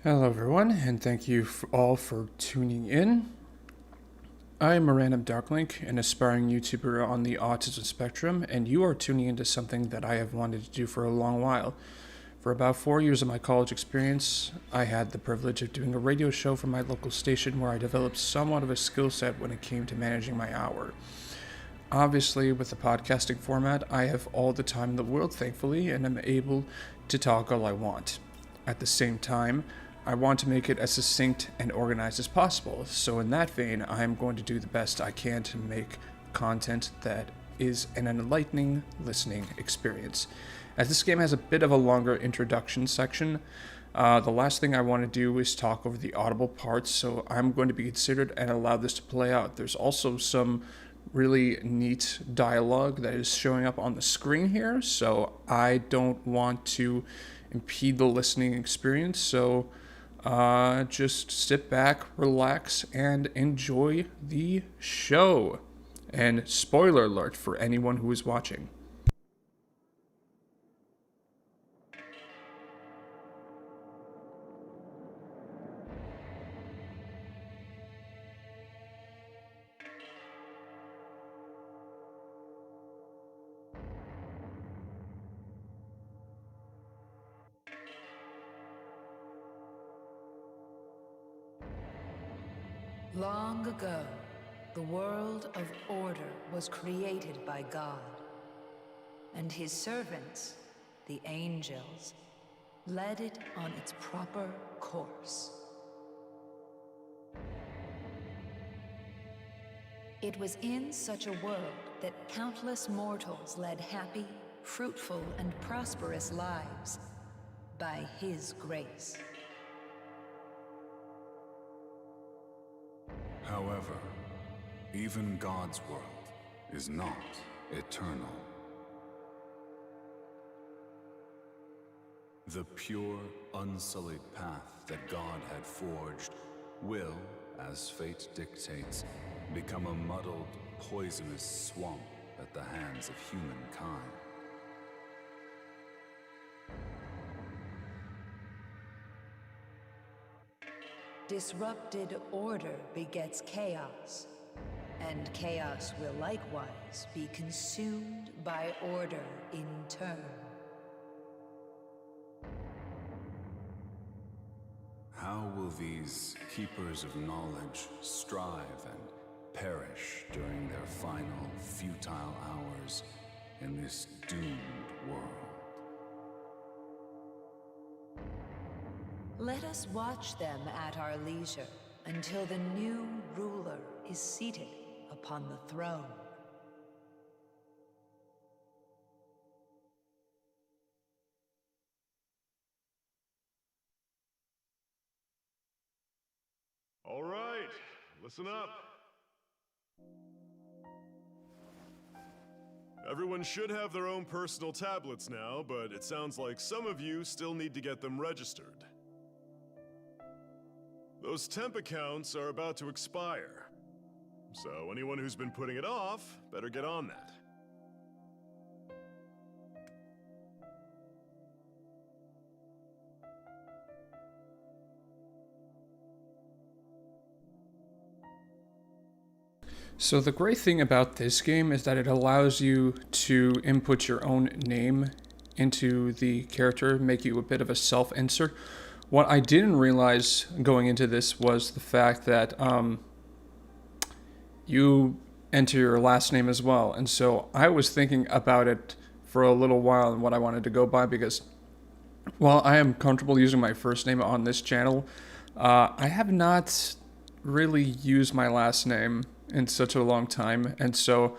Hello everyone, and thank you all for tuning in. I am a random Darklink, an aspiring YouTuber on the autism spectrum, and you are tuning into something that I have wanted to do for a long while. For about 4 years of my college experience, I had the privilege of doing a radio show for my local station where I developed somewhat of a skill set when it came to managing my hour. Obviously, with the podcasting format, I have all the time in the world, thankfully, and am able to talk all I want. At the same time, I want to make it as succinct and organized as possible, so in that vein, I am going to do the best I can to make content that is an enlightening listening experience. As this game has a bit of a longer introduction section, the last thing I want to do is talk over the audible parts, so I'm going to be considered and allow this to play out. There's also some really neat dialogue that is showing up on the screen here, so I don't want to impede the listening experience, so just sit back, relax, and enjoy the show. And spoiler alert for anyone who is watching. Long ago, the world of order was created by God, and his servants, the angels, led it on its proper course. It was in such a world that countless mortals led happy, fruitful, and prosperous lives by his grace. However, even God's world is not eternal. The pure, unsullied path that God had forged will, as fate dictates, become a muddled, poisonous swamp at the hands of humankind. Disrupted order begets chaos, and chaos will likewise be consumed by order in turn. How will these keepers of knowledge strive and perish during their final, futile hours in this doomed world? Let us watch them at our leisure until the new ruler is seated upon the throne. All right, listen up. Everyone should have their own personal tablets now, but it sounds like some of you still need to get them registered. Those temp accounts are about to expire, so anyone who's been putting it off better get on that. So the great thing about this game is that it allows you to input your own name into the character, make you a bit of a self-insert. What I didn't realize going into this was the fact that you enter your last name as well. And so I was thinking about it for a little while and what I wanted to go by, because while I am comfortable using my first name on this channel, I have not really used my last name in such a long time. And so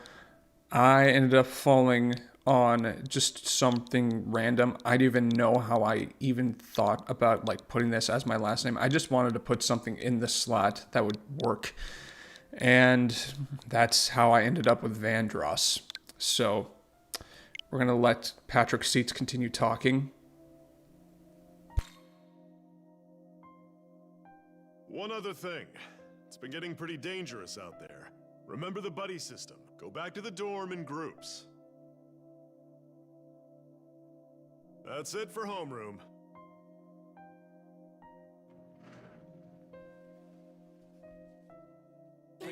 I ended up falling on just something random. I didn't even know how I even thought about like putting this as my last name. I just wanted to put something in the slot that would work. And that's how I ended up with Vandross. So we're going to let Patrick Seats continue talking. One other thing. It's been getting pretty dangerous out there. Remember the buddy system. Go back to the dorm in groups. That's it for homeroom.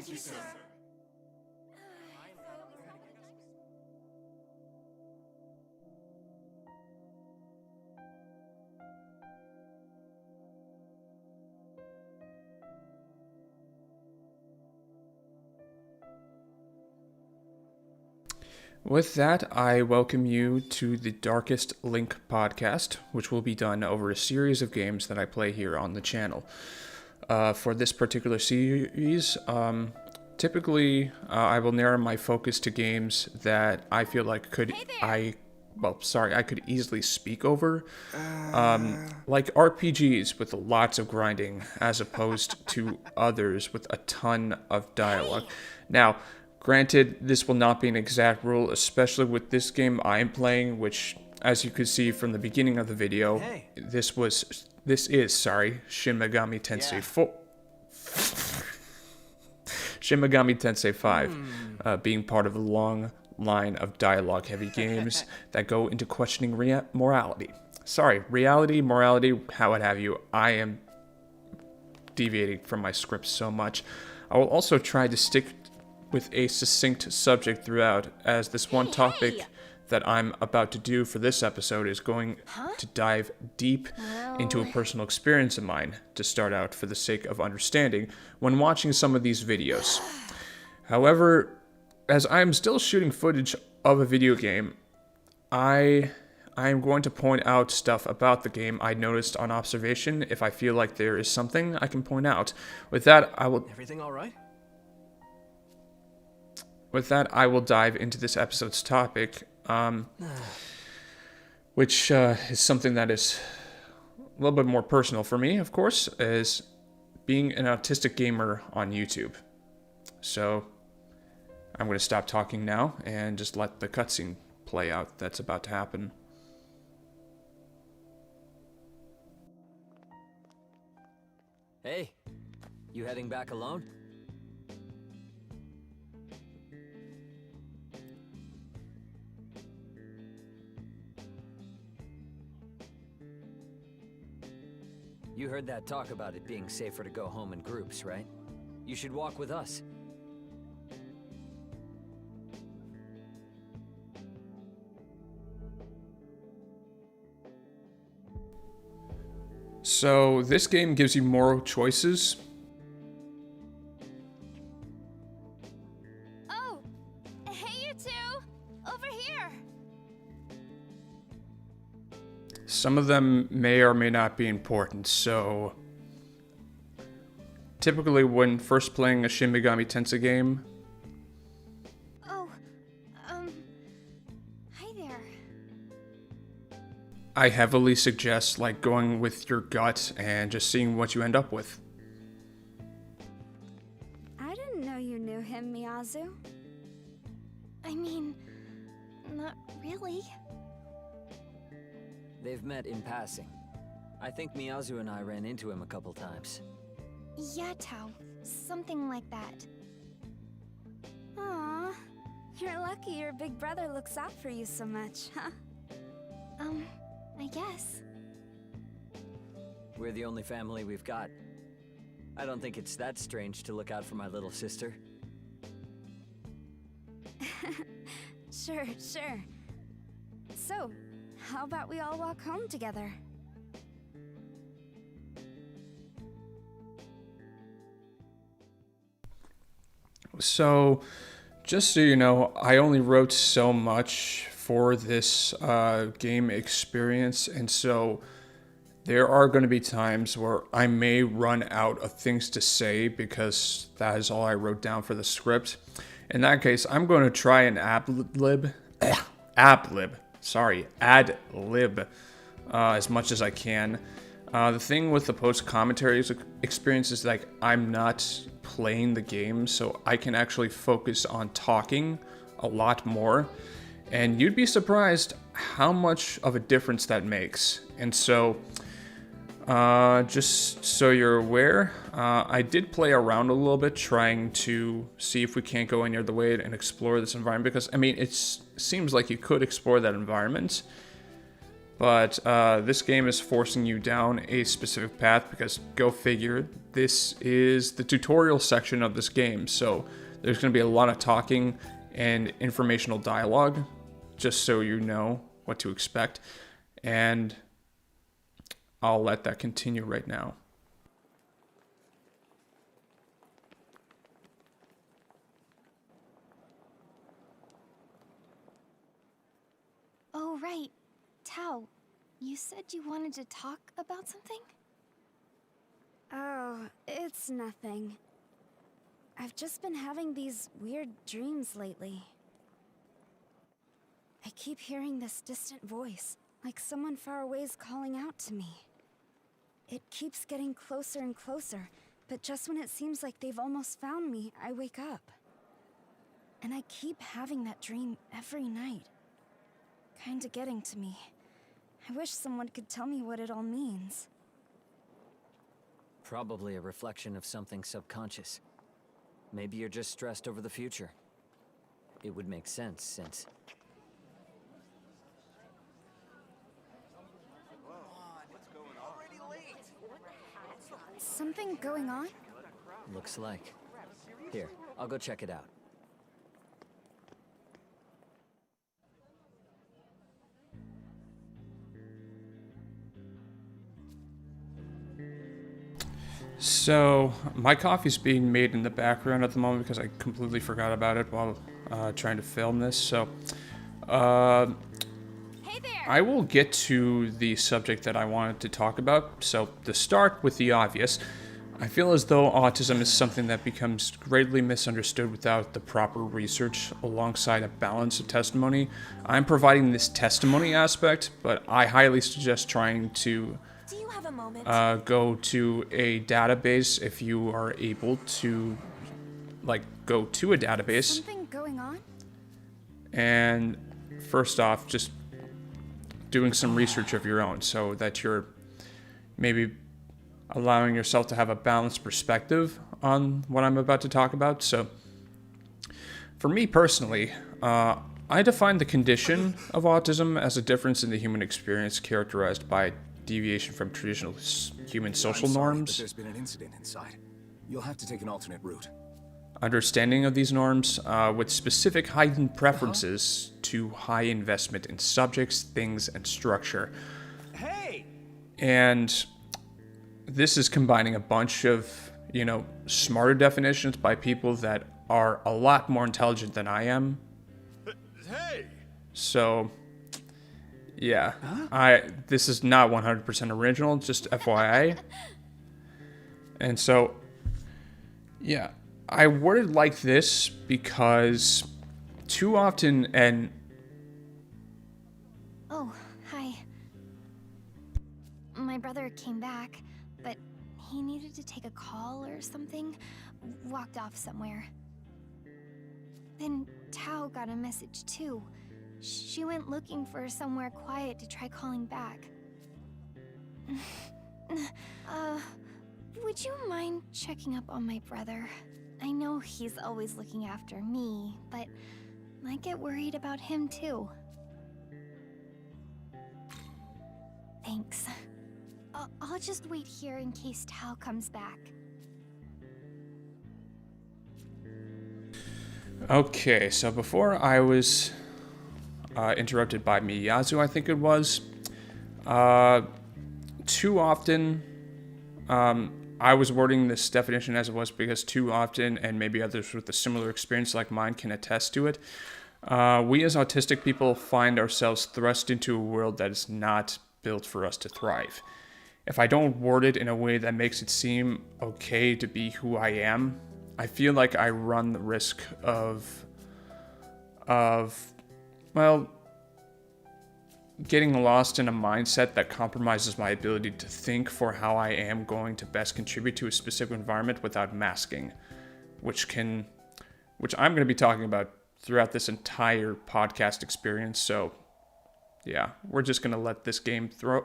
Thank you, sir. With that, I welcome you to the Darkest Link podcast, which will be done over a series of games that I play here on the channel. For this particular series, typically I will narrow my focus to games that I feel like I could easily speak over, like RPGs with lots of grinding, as opposed to others with a ton of dialogue. Now, granted, this will not be an exact rule, especially with this game I am playing, which, as you could see from the beginning of the video, this is Shin Megami Tensei Shin Megami Tensei V, being part of a long line of dialogue-heavy games that go into questioning morality. Reality, morality, how would have you. I am deviating from my script so much. I will also try to stick with a succinct subject throughout, as this one topic that I'm about to do for this episode is going to dive deep into a personal experience of mine to start out for the sake of understanding when watching some of these videos. However, as I'm still shooting footage of a video game, I am going to point out stuff about the game I noticed on observation if I feel like there is something I can point out. With that, Everything all right? With that, I will dive into this episode's topic, which is something that is a little bit more personal for me, of course, is being an autistic gamer on YouTube. So I'm going to stop talking now and just let the cutscene play out that's about to happen. Hey, you heading back alone? You heard that talk about it being safer to go home in groups, right? You should walk with us. So this game gives you more choices. Oh, hey you two! Over here! Some of them may or may not be important, so typically when first playing a Shin Megami Tensei game, Oh, hi there. I heavily suggest like going with your gut and just seeing what you end up with. I didn't know you knew him, Miyazu. I mean, not really. They've met in passing. I think Miyazu and I ran into him a couple times. Yeah, Tao. Something like that. Aw, you're lucky your big brother looks out for you so much, huh? I guess. We're the only family we've got. I don't think it's that strange to look out for my little sister. Sure. So, how about we all walk home together? So, just so you know, I only wrote so much for this game experience, and so there are going to be times where I may run out of things to say because that is all I wrote down for the script. In that case, I'm going to try and ad-lib as much as I can. The thing with the post-commentary experience is like I'm not playing the game, so I can actually focus on talking a lot more. And you'd be surprised how much of a difference that makes. And so, just so you're aware, I did play around a little bit trying to see if we can't go any other way and explore this environment. Because, I mean, it seems like you could explore that environment. But this game is forcing you down a specific path because, go figure, this is the tutorial section of this game. So there's going to be a lot of talking and informational dialogue, just so you know what to expect. And I'll let that continue right now. Oh, right. Tao, you said you wanted to talk about something? Oh, it's nothing. I've just been having these weird dreams lately. I keep hearing this distant voice, like someone far away is calling out to me. It keeps getting closer and closer, but just when it seems like they've almost found me, I wake up. And I keep having that dream every night. Kinda getting to me. I wish someone could tell me what it all means. Probably a reflection of something subconscious. Maybe you're just stressed over the future. It would make sense since... Something going on? Looks like. Here, I'll go check it out. So, my coffee's being made in the background at the moment because I completely forgot about it while trying to film this. So, Hey there! I will get to the subject that I wanted to talk about. So, to start with the obvious, I feel as though autism is something that becomes greatly misunderstood without the proper research alongside a balance of testimony. I'm providing this testimony aspect, but I highly suggest trying to Do you have a moment? go to a database if you are able to, like, go to a database. Something going on? And first off, just doing some research of your own so that you're maybe allowing yourself to have a balanced perspective on what I'm about to talk about. So, for me personally, I define the condition of autism as a difference in the human experience characterized by deviation from traditional human social I'm sorry, but norms, there's been an incident inside. You'll have to take an alternate route. understanding of these norms with specific heightened preferences to high investment in subjects, things, and structure. Hey! And this is combining a bunch of, smarter definitions by people that are a lot more intelligent than I am. Hey! So, yeah, this is not 100% original, just FYI. And so, yeah, I worded like this because too often, and Oh, hi. My brother came back, but he needed to take a call or something. Walked off somewhere. Then Tao got a message too. She went looking for somewhere quiet to try calling back. Would you mind checking up on my brother? I know he's always looking after me, but I get worried about him too. Thanks. I'll just wait here in case Tao comes back. okay, so before I was interrupted by Miyazu, I think it was, too often, I was wording this definition as it was because too often, and maybe others with a similar experience like mine can attest to it, we as autistic people find ourselves thrust into a world that is not built for us to thrive. If I don't word it in a way that makes it seem okay to be who I am, I feel like I run the risk of getting lost in a mindset that compromises my ability to think for how I am going to best contribute to a specific environment without masking, which I'm going to be talking about throughout this entire podcast experience. So, yeah, we're just going to let this game throw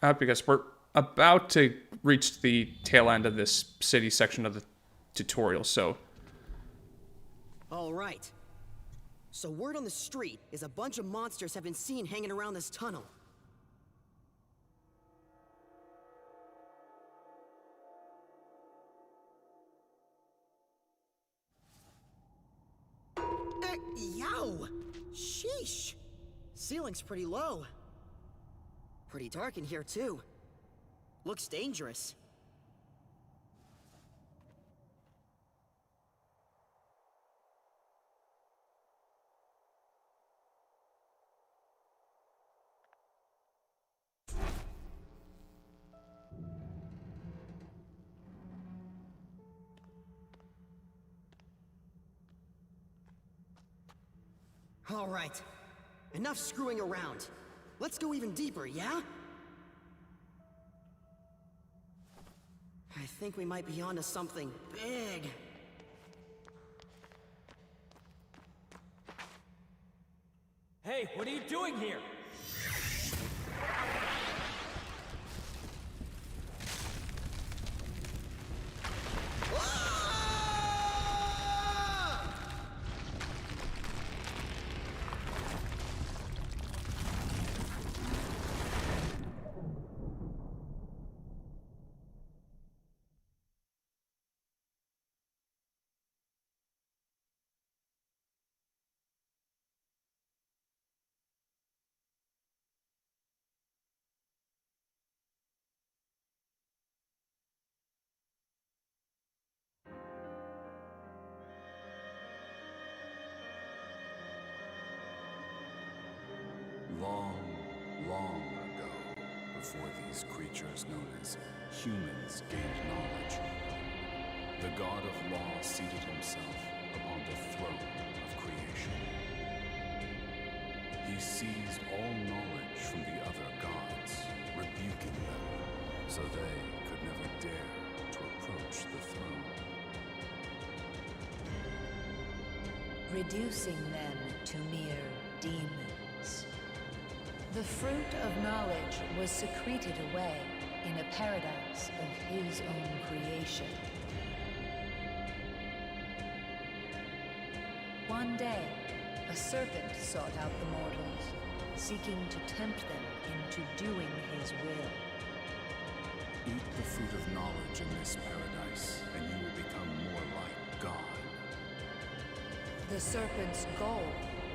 out because we're about to reach the tail end of this city section of the tutorial, so... All right. So word on the street is a bunch of monsters have been seen hanging around this tunnel. Yow! Sheesh! Ceiling's pretty low. Pretty dark in here, too. Looks dangerous. All right. Enough screwing around. Let's go even deeper, yeah? I think we might be onto something big. Hey, what are you doing here? Long, long ago, before these creatures known as humans gained knowledge, the god of law seated himself upon the throne of creation. He seized all knowledge from the other gods, rebuking them, so they could never dare to approach the throne. Reducing them to mere demons. The fruit of knowledge was secreted away in a paradise of his own creation. One day, a serpent sought out the mortals, seeking to tempt them into doing his will. Eat the fruit of knowledge in this paradise, and you will become more like God. The serpent's goal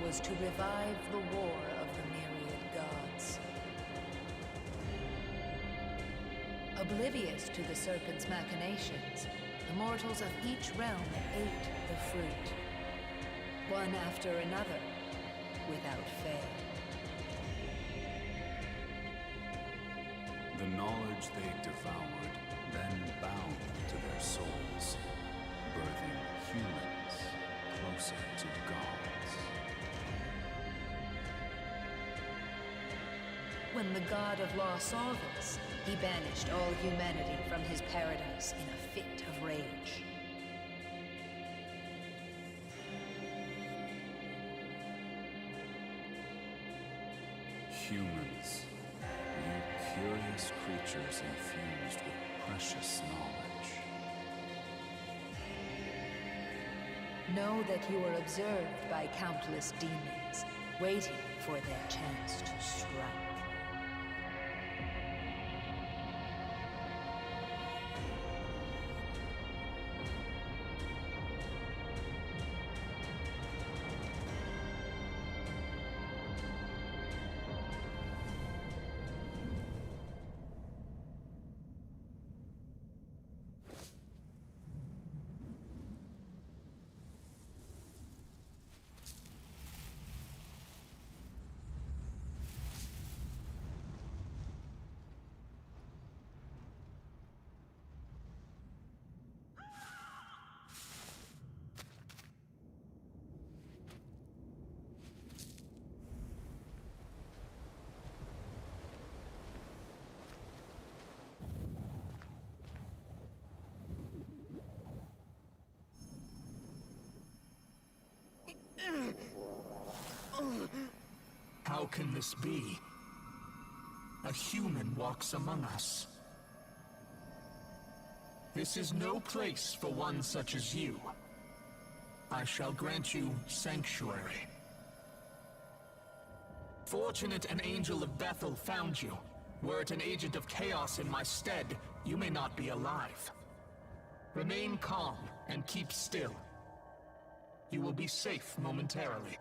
was to revive the war of the myriad gods. Oblivious to the serpent's machinations, the mortals of each realm ate the fruit, one after another, without fail. The knowledge they devoured then bound to their souls, birthing humans closer to gods. When the god of law saw this, he banished all humanity from his paradise in a fit of rage. Humans, you curious creatures infused with precious knowledge. Know that you are observed by countless demons, waiting for their chance to strike. How can this be? A human walks among us. This is no place for one such as you. I shall grant you sanctuary. Fortunate an angel of Bethel found you. Were it an agent of chaos in my stead, you may not be alive. Remain calm and keep still. You will be safe momentarily.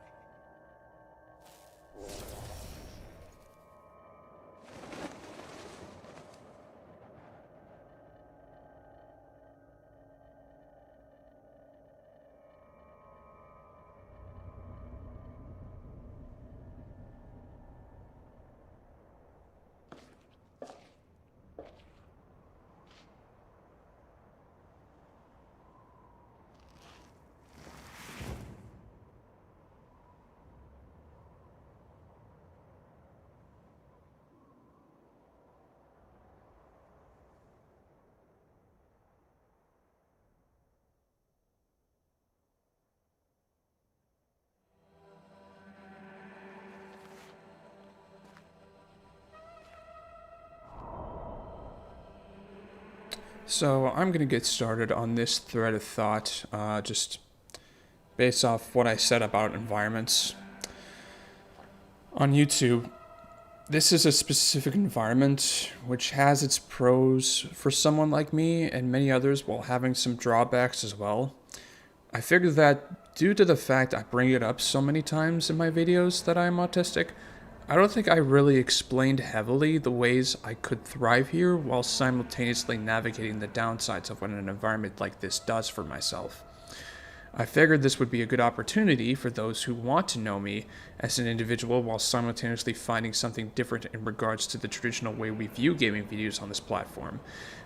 So I'm going to get started on this thread of thought, just based off what I said about environments. On YouTube, this is a specific environment which has its pros for someone like me and many others while having some drawbacks as well. I figured that due to the fact I bring it up so many times in my videos that I am autistic, I don't think I really explained heavily the ways I could thrive here while simultaneously navigating the downsides of what an environment like this does for myself. I figured this would be a good opportunity for those who want to know me as an individual while simultaneously finding something different in regards to the traditional way we view gaming videos on this platform.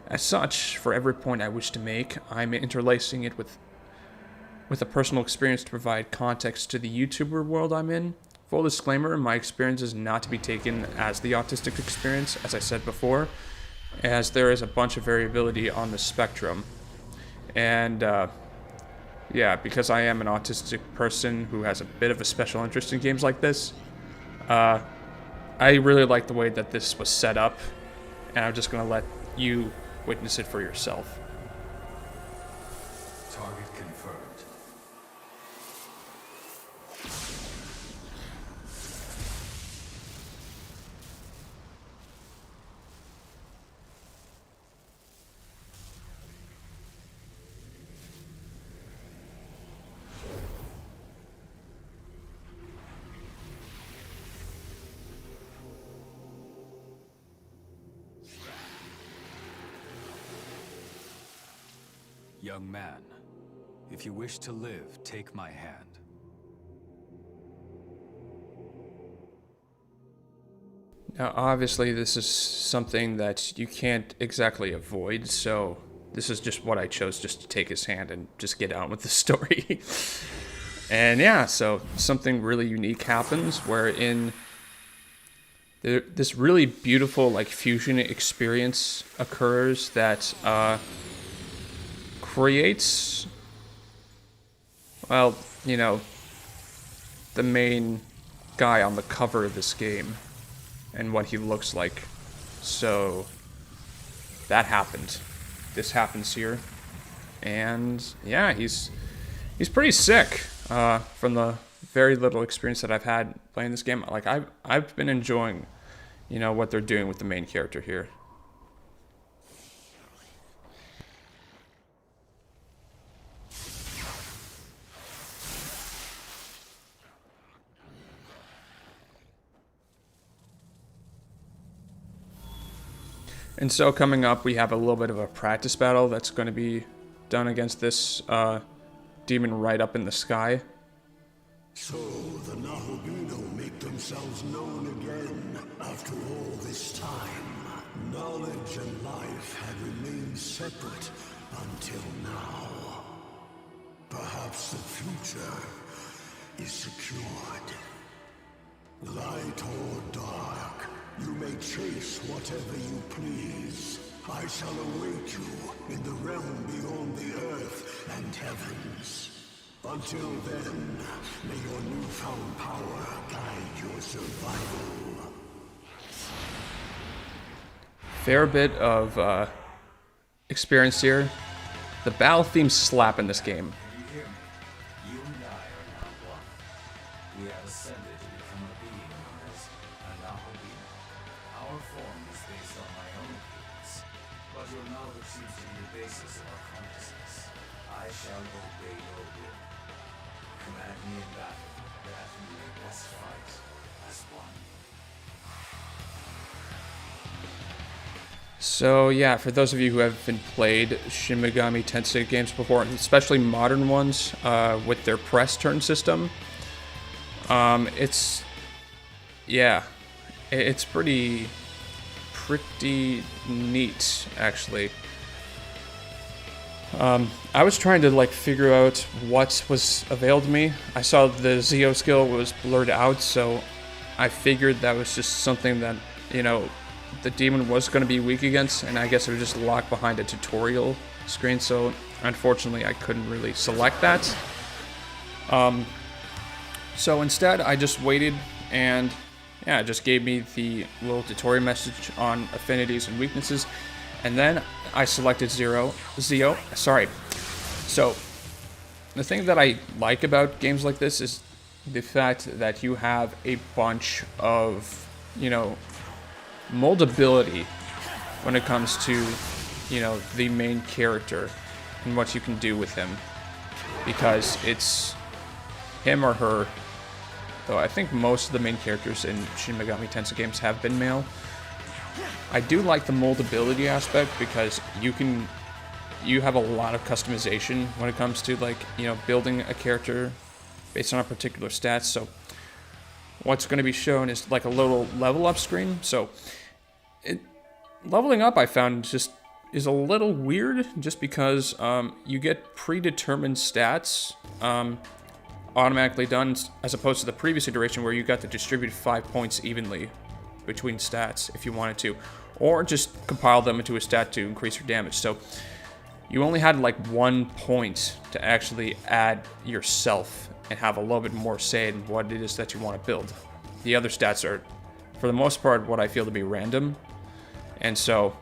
As such, for every point I wish to make, I'm interlacing it with a personal experience to provide context to the YouTuber world I'm in. Full disclaimer, my experience is not to be taken as the autistic experience, as I said before, as there is a bunch of variability on the spectrum. And yeah, because I am an autistic person who has a bit of a special interest in games like this, I really like the way that this was set up, and I'm just going to let you witness it for yourself. Target confirmed. Young man, if you wish to live, take my hand. Now, obviously, this is something that you can't exactly avoid, so this is just what I chose, just to take his hand and just get on with the story. And yeah, so something really unique happens wherein this really beautiful like fusion experience occurs that creates, well, you know, the main guy on the cover of this game and what he looks like. So that happened. This happens here. And yeah, he's pretty sick. From the very little experience that I've had playing this game, like I've been enjoying, you know, what they're doing with the main character here. And so coming up, we have a little bit of a practice battle that's going to be done against this demon right up in the sky. So the Nahobino make themselves known again after all this time. Knowledge and life had remained separate until now. Perhaps the future is secured. Light or dark, you may chase whatever you please. I shall await you in the realm beyond the earth and heavens. Until then, may your newfound power guide your survival. Fair bit of experience here. The battle themes slap in this game. You and I are now one. We have ascended to become a being known as a Nahobino. Our form is based on my own needs, but your knowledge seems to be the basis of our consciousness. I shall obey your will. Command me in battle, and have me must fight as one. So yeah, for those of you who haven't played Shin Megami Tensei games before, especially modern ones with their press turn system, it's pretty neat actually. I was trying to like figure out what was available to me. I saw the Zeo skill was blurred out, so I figured that was just something that, you know, the demon was going to be weak against, and I guess it was just locked behind a tutorial screen, so unfortunately I couldn't really select that. So instead I just waited, and yeah, it just gave me the little tutorial message on affinities and weaknesses, and then I selected Zeo. So the thing that I like about games like this is the fact that you have a bunch of, you know, moldability when it comes to, you know, the main character and what you can do with him, because it's him or her, though I think most of the main characters in Shin Megami Tensei games have been male. I do like the moldability aspect because you have a lot of customization when it comes to, like, you know, building a character based on a particular stats. So what's going to be shown is like a little level up screen. So leveling up, I found, just is a little weird, just because you get predetermined stats automatically done, as opposed to the previous iteration where you got to distribute 5 points evenly between stats if you wanted to, or just compile them into a stat to increase your damage. So you only had like 1 point to actually add yourself and have a little bit more say in what it is that you want to build. The other stats are, for the most part, what I feel to be random. And so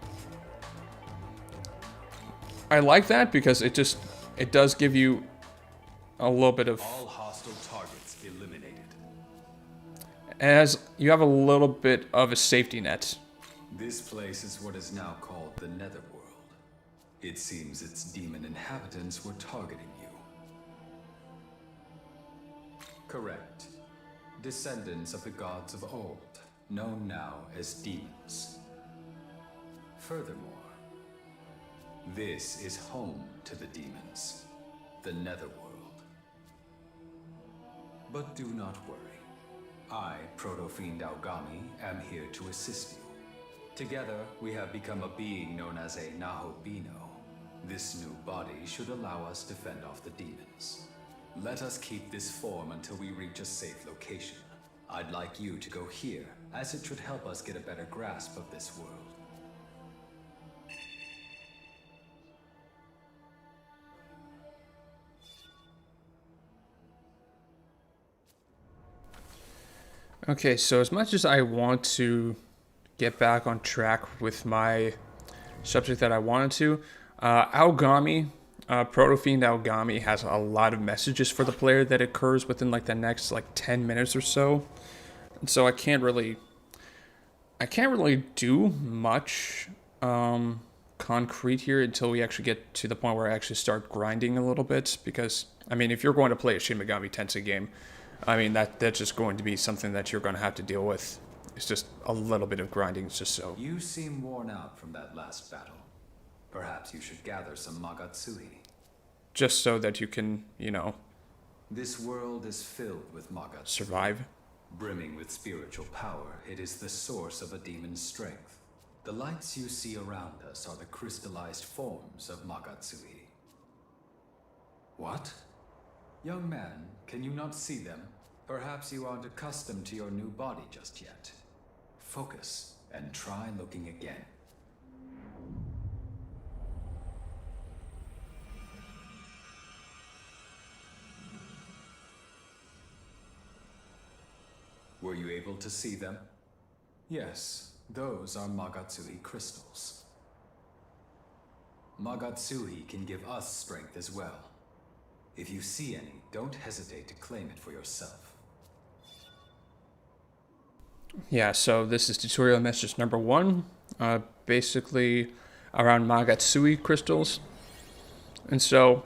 I like that because it does give you a little bit of, All hostile targets eliminated. as you have a little bit of a safety net. This place is what is now called the Netherworld. It seems its demon inhabitants were targeting you. Correct. Descendants of the gods of old, known now as demons. Furthermore, this is home to the demons, the Netherworld. But do not worry. I, Proto-Fiend Aogami, am here to assist you. Together, we have become a being known as a Nahobino. This new body should allow us to fend off the demons. Let us keep this form until we reach a safe location. I'd like you to go here, as it should help us get a better grasp of this world. Okay, so as much as I want to get back on track with my subject that I wanted to, Aogami, Proto-Fiend Aogami has a lot of messages for the player that occurs within like the next like 10 minutes or so. And so I can't really do much concrete here until we actually get to the point where I actually start grinding a little bit, because I mean, if you're going to play a Shin Megami Tensei game, I mean, that's just going to be something that you're going to have to deal with. It's just a little bit of grinding, it's just so. You seem worn out from that last battle. Perhaps you should gather some Magatsuhi. Just so that you can, you know, This world is filled with Magatsuhi. survive. Brimming with spiritual power, it is the source of a demon's strength. The lights you see around us are the crystallized forms of Magatsuhi. What? Young man, can you not see them? Perhaps you aren't accustomed to your new body just yet. Focus and try looking again. Were you able to see them? Yes, those are Magatsuhi crystals. Magatsuhi can give us strength as well. If you see any, don't hesitate to claim it for yourself. Yeah, so this is tutorial message number 1, basically around Magatsuhi crystals. And so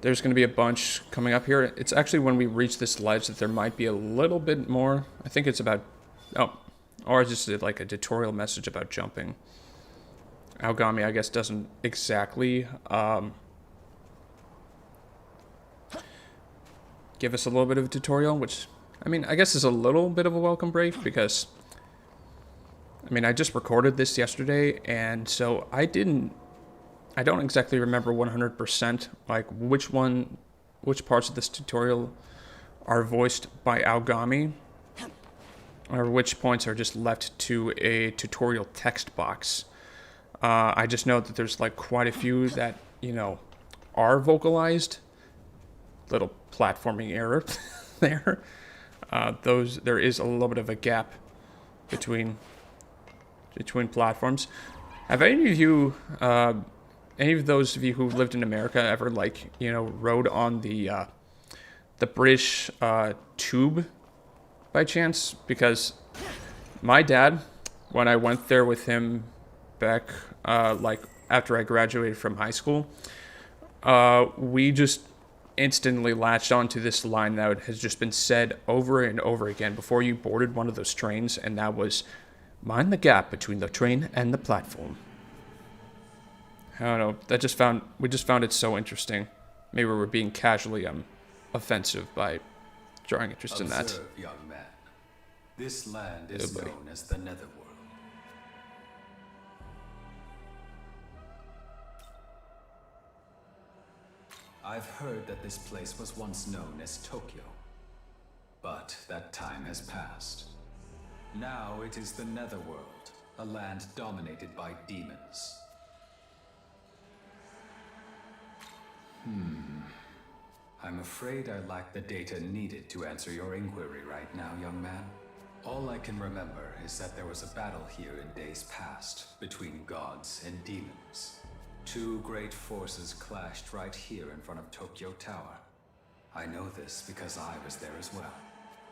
There's going to be a bunch coming up here. It's actually when we reach this ledge that there might be a little bit more. I think it's about... Oh, or just like a tutorial message about jumping. Aogami, I guess, doesn't exactly give us a little bit of a tutorial, which, I mean, I guess is a little bit of a welcome break because, I mean, I just recorded this yesterday, and so I don't exactly remember 100% like which parts of this tutorial are voiced by Aogami, or which points are just left to a tutorial text box. I just know that there's like quite a few that, you know, are vocalized. Little platforming error there. There is a little bit of a gap between platforms. Have any of you, any of those of you who lived in America ever, like, you know, rode on the British tube by chance? Because my dad, when I went there with him back, like after I graduated from high school, we just instantly latched onto this line that has just been said over and over again before you boarded one of those trains, and that was, mind the gap between the train and the platform. I don't know, we just found it so interesting. Maybe we were being casually offensive by drawing interest in that. Observe, young man. This land is known as the Netherworld. I've heard that this place was once known as Tokyo, but that time has passed. Now it is the Netherworld, a land dominated by demons. I'm afraid I lack the data needed to answer your inquiry right now, young man. All I can remember is that there was a battle here in days past between gods and demons. Two great forces clashed right here in front of Tokyo Tower. I know this because I was there as well.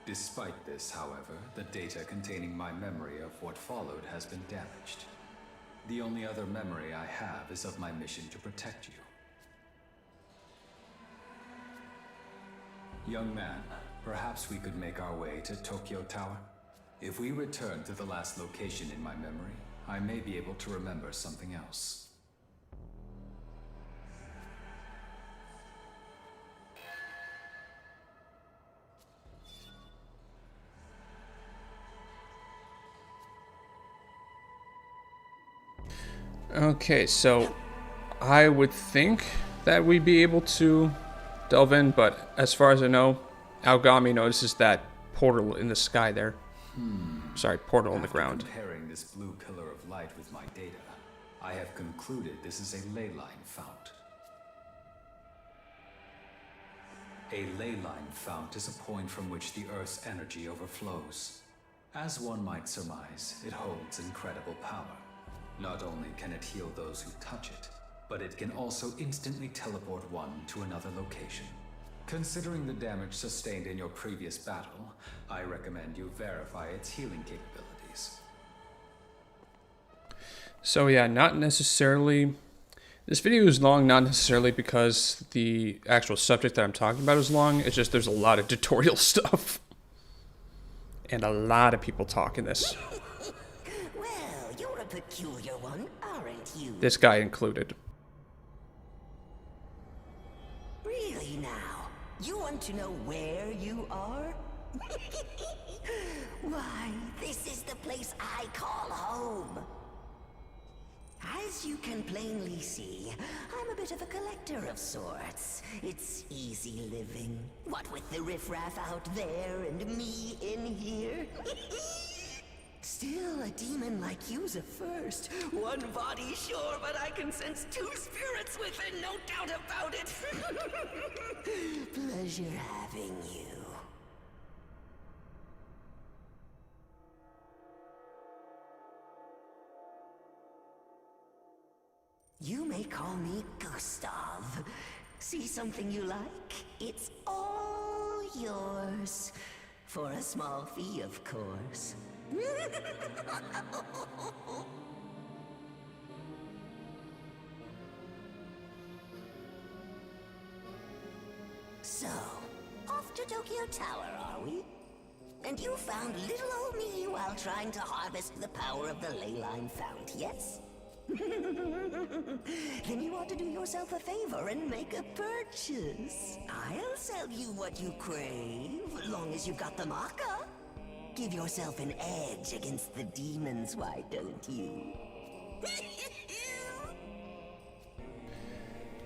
Despite this, however, the data containing my memory of what followed has been damaged. The only other memory I have is of my mission to protect you. Young man, perhaps we could make our way to Tokyo Tower? If we return to the last location in my memory, I may be able to remember something else. Okay, so I would think that we'd be able to delve in, but as far as I know, Aogami notices that portal in the sky there. Sorry, portal in the ground. Comparing this blue pillar of light with my data, I have concluded this is a ley line fount. A ley line fount is a point from which the Earth's energy overflows. As one might surmise, it holds incredible power. Not only can it heal those who touch it, but it can also instantly teleport one to another location. Considering the damage sustained in your previous battle, I recommend you verify its healing capabilities. So yeah, not necessarily... This video is long, not necessarily because the actual subject that I'm talking about is long. It's just there's a lot of tutorial stuff. And a lot of people talk in this. Well, you're a peculiar one, aren't you? This guy included. Really now? You want to know where you are? Why, this is the place I call home. As you can plainly see, I'm a bit of a collector of sorts. It's easy living. What with the riffraff out there and me in here. Still, a demon like you's a first. One body, sure, but I can sense two spirits within, no doubt about it. Pleasure having you. You may call me Gustav. See something you like? It's all yours. For a small fee, of course. So, off to Tokyo Tower, are we? And you found little old me while trying to harvest the power of the ley line fount, yes? Then you ought to do yourself a favor and make a purchase. I'll sell you what you crave, long as you've got the marker. Give yourself an edge against the demons, why don't you?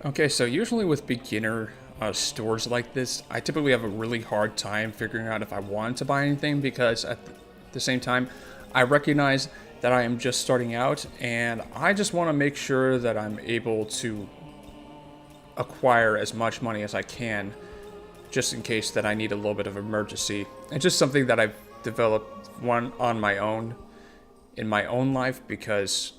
Okay, so usually with beginner stores like this, I typically have a really hard time figuring out if I want to buy anything, because at the same time, I recognize that I am just starting out, and I just want to make sure that I'm able to acquire as much money as I can, just in case that I need a little bit of emergency. It's just something that I've developed on my own, in my own life, because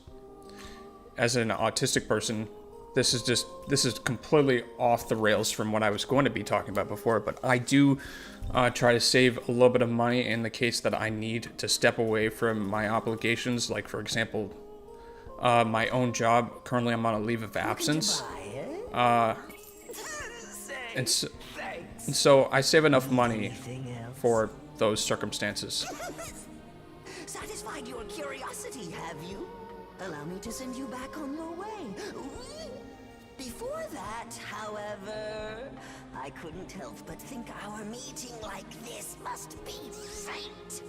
as an autistic person, this is completely off the rails from what I was going to be talking about before, but I do try to save a little bit of money in the case that I need to step away from my obligations, like, for example, my own job. Currently, I'm on a leave of absence. And so I save enough money for those circumstances. Satisfied your curiosity, have you? Allow me to send you back on your way. Before that, however, I couldn't help but think our meeting like this must be fate.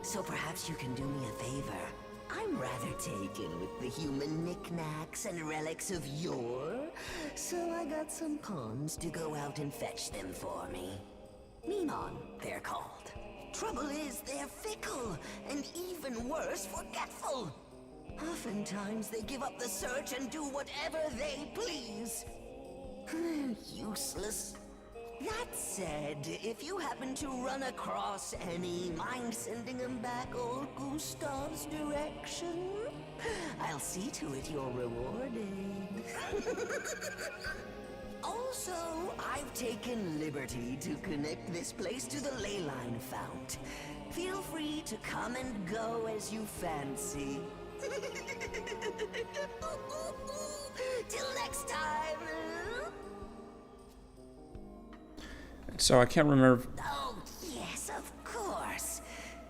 So perhaps you can do me a favor. I'm rather taken with the human knickknacks and relics of yore, so I got some pawns to go out and fetch them for me. Memon, they're called. Trouble is, they're fickle, and even worse, forgetful. Oftentimes, they give up the search and do whatever they please. Useless. That said, if you happen to run across any, mind sending them back old Gustav's direction? I'll see to it you're rewarded. Also, I've taken liberty to connect this place to the ley line fount. Feel free to come and go as you fancy. Till next time. So I can't remember. Oh, yes, of course.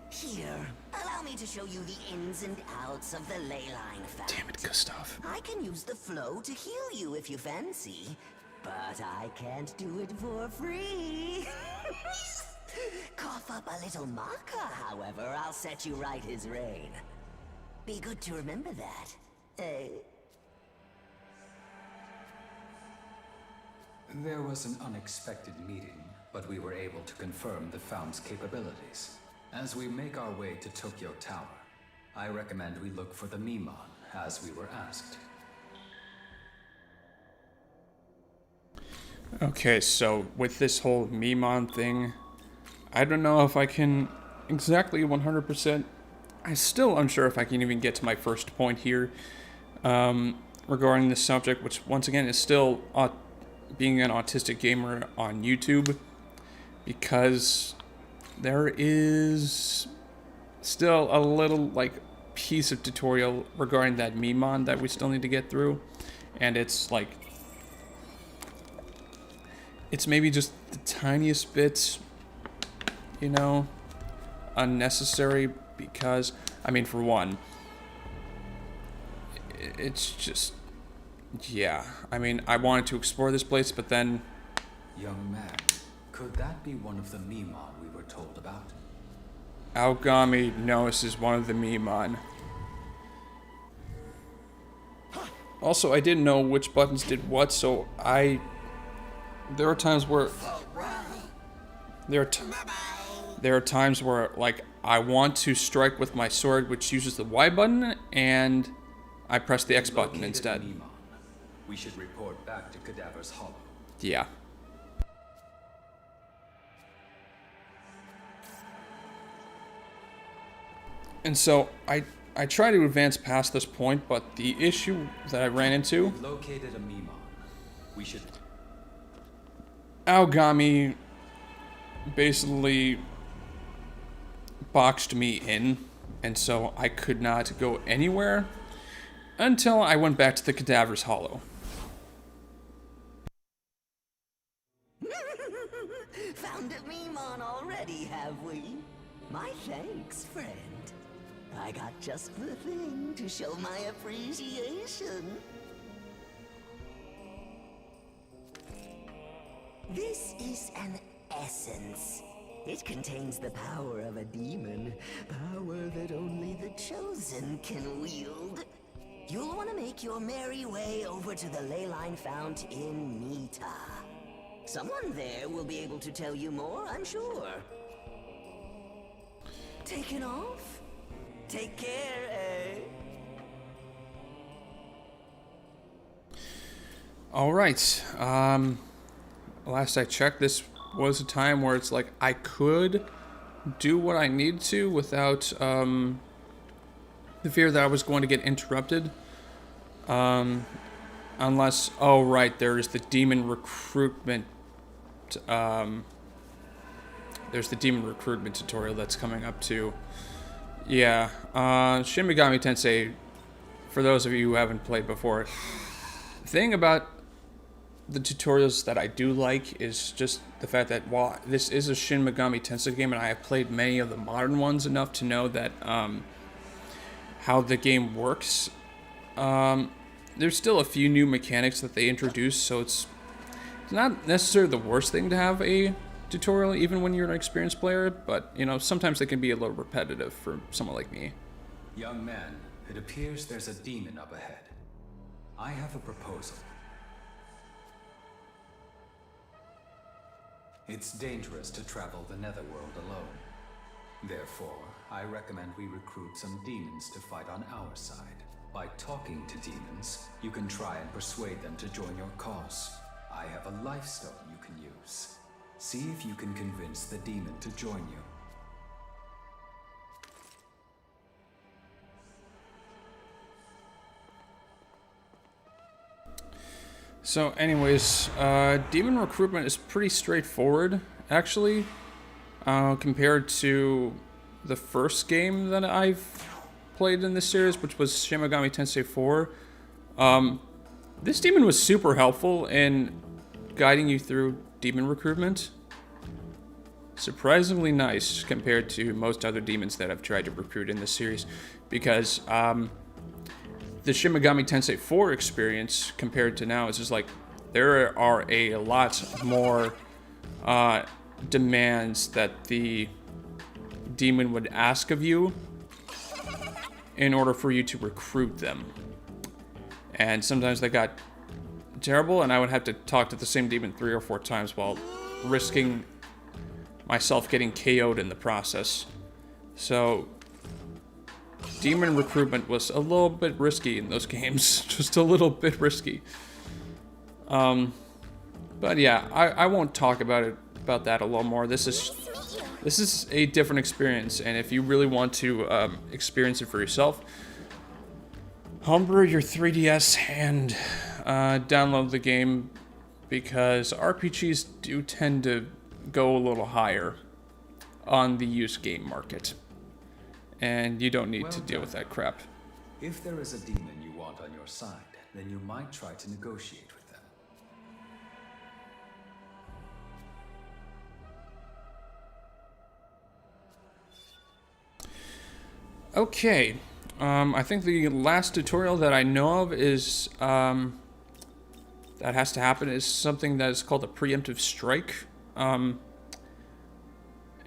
Here, allow me to show you the ins and outs of the ley line fount. Damn it, Gustav. I can use the flow to heal you if you fancy, but I can't do it for free. Cough up a little marker, however, I'll set you right as rain. Be good to remember that. There was an unexpected meeting, but we were able to confirm the fount's capabilities. As we make our way to Tokyo Tower, I recommend we look for the Memon, as we were asked. Okay, so with this whole Memon thing, I don't know if I can exactly 100%. I'm still unsure if I can even get to my first point here regarding this subject, which once again is still being an autistic gamer on YouTube, because there is still a little piece of tutorial regarding that Memon that we still need to get through, and it's maybe just the tiniest bits, unnecessary, because, I mean, for one, it's just, yeah, I mean, I wanted to explore this place, but then... Young man, could that be one of the Memon we were told about? Aogami knows is one of the Memon. Also, I didn't know which buttons did what, so there are times where... There are times where, I want to strike with my sword, which uses the Y button, and I press the X button instead. Memon. We should report back to Cadaver's Hollow. Yeah. And so, I try to advance past this point, but the issue that I ran into... We've located a Memon. We should... Aogami basically boxed me in, and so I could not go anywhere until I went back to the Cadaver's Hollow. My thanks, friend. I got just the thing to show my appreciation. This is an essence. It contains the power of a demon, power that only the chosen can wield. You'll want to make your merry way over to the ley line fount in Nita. Someone there will be able to tell you more, I'm sure. Taken off? Take care, eh? All right. Last I checked, this was a time where it's like I could do what I need to without the fear that I was going to get interrupted. Unless, oh right, there is the demon recruitment. There's the demon recruitment tutorial that's coming up too. Yeah, Shin Megami Tensei, for those of you who haven't played before, the thing about the tutorials that I do like is just the fact that while this is a Shin Megami Tensei game and I have played many of the modern ones enough to know that how the game works, there's still a few new mechanics that they introduce, so it's not necessarily the worst thing to have a tutorial even when you're an experienced player, but you know, sometimes they can be a little repetitive for someone like me. Young man, it appears there's a demon up ahead. I have a proposal. It's dangerous to travel the netherworld alone. Therefore, I recommend we recruit some demons to fight on our side. By talking to demons, you can try and persuade them to join your cause. I have a life stone you can use. See if you can convince the demon to join you. So anyways, demon recruitment is pretty straightforward, actually, compared to the first game that I've played in this series, which was Shin Megami Tensei IV. This demon was super helpful in guiding you through demon recruitment. Surprisingly nice compared to most other demons that I've tried to recruit in this series, because the Shin Megami Tensei IV experience compared to now is just like there are a lot more demands that the demon would ask of you in order for you to recruit them. And sometimes they got terrible, and I would have to talk to the same demon 3 or 4 times while risking myself getting KO'd in the process. So demon recruitment was a little bit risky in those games. Just a little bit risky. But yeah, I won't talk about that a little more. This is a different experience, and if you really want to experience it for yourself, homebrew your 3DS and download the game, because RPGs do tend to go a little higher on the used game market. And you don't need to deal with that crap. If there is a demon you want on your side, then you might try to negotiate with them. Okay, I think the last tutorial that I know of is that has to happen is something that is called a preemptive strike.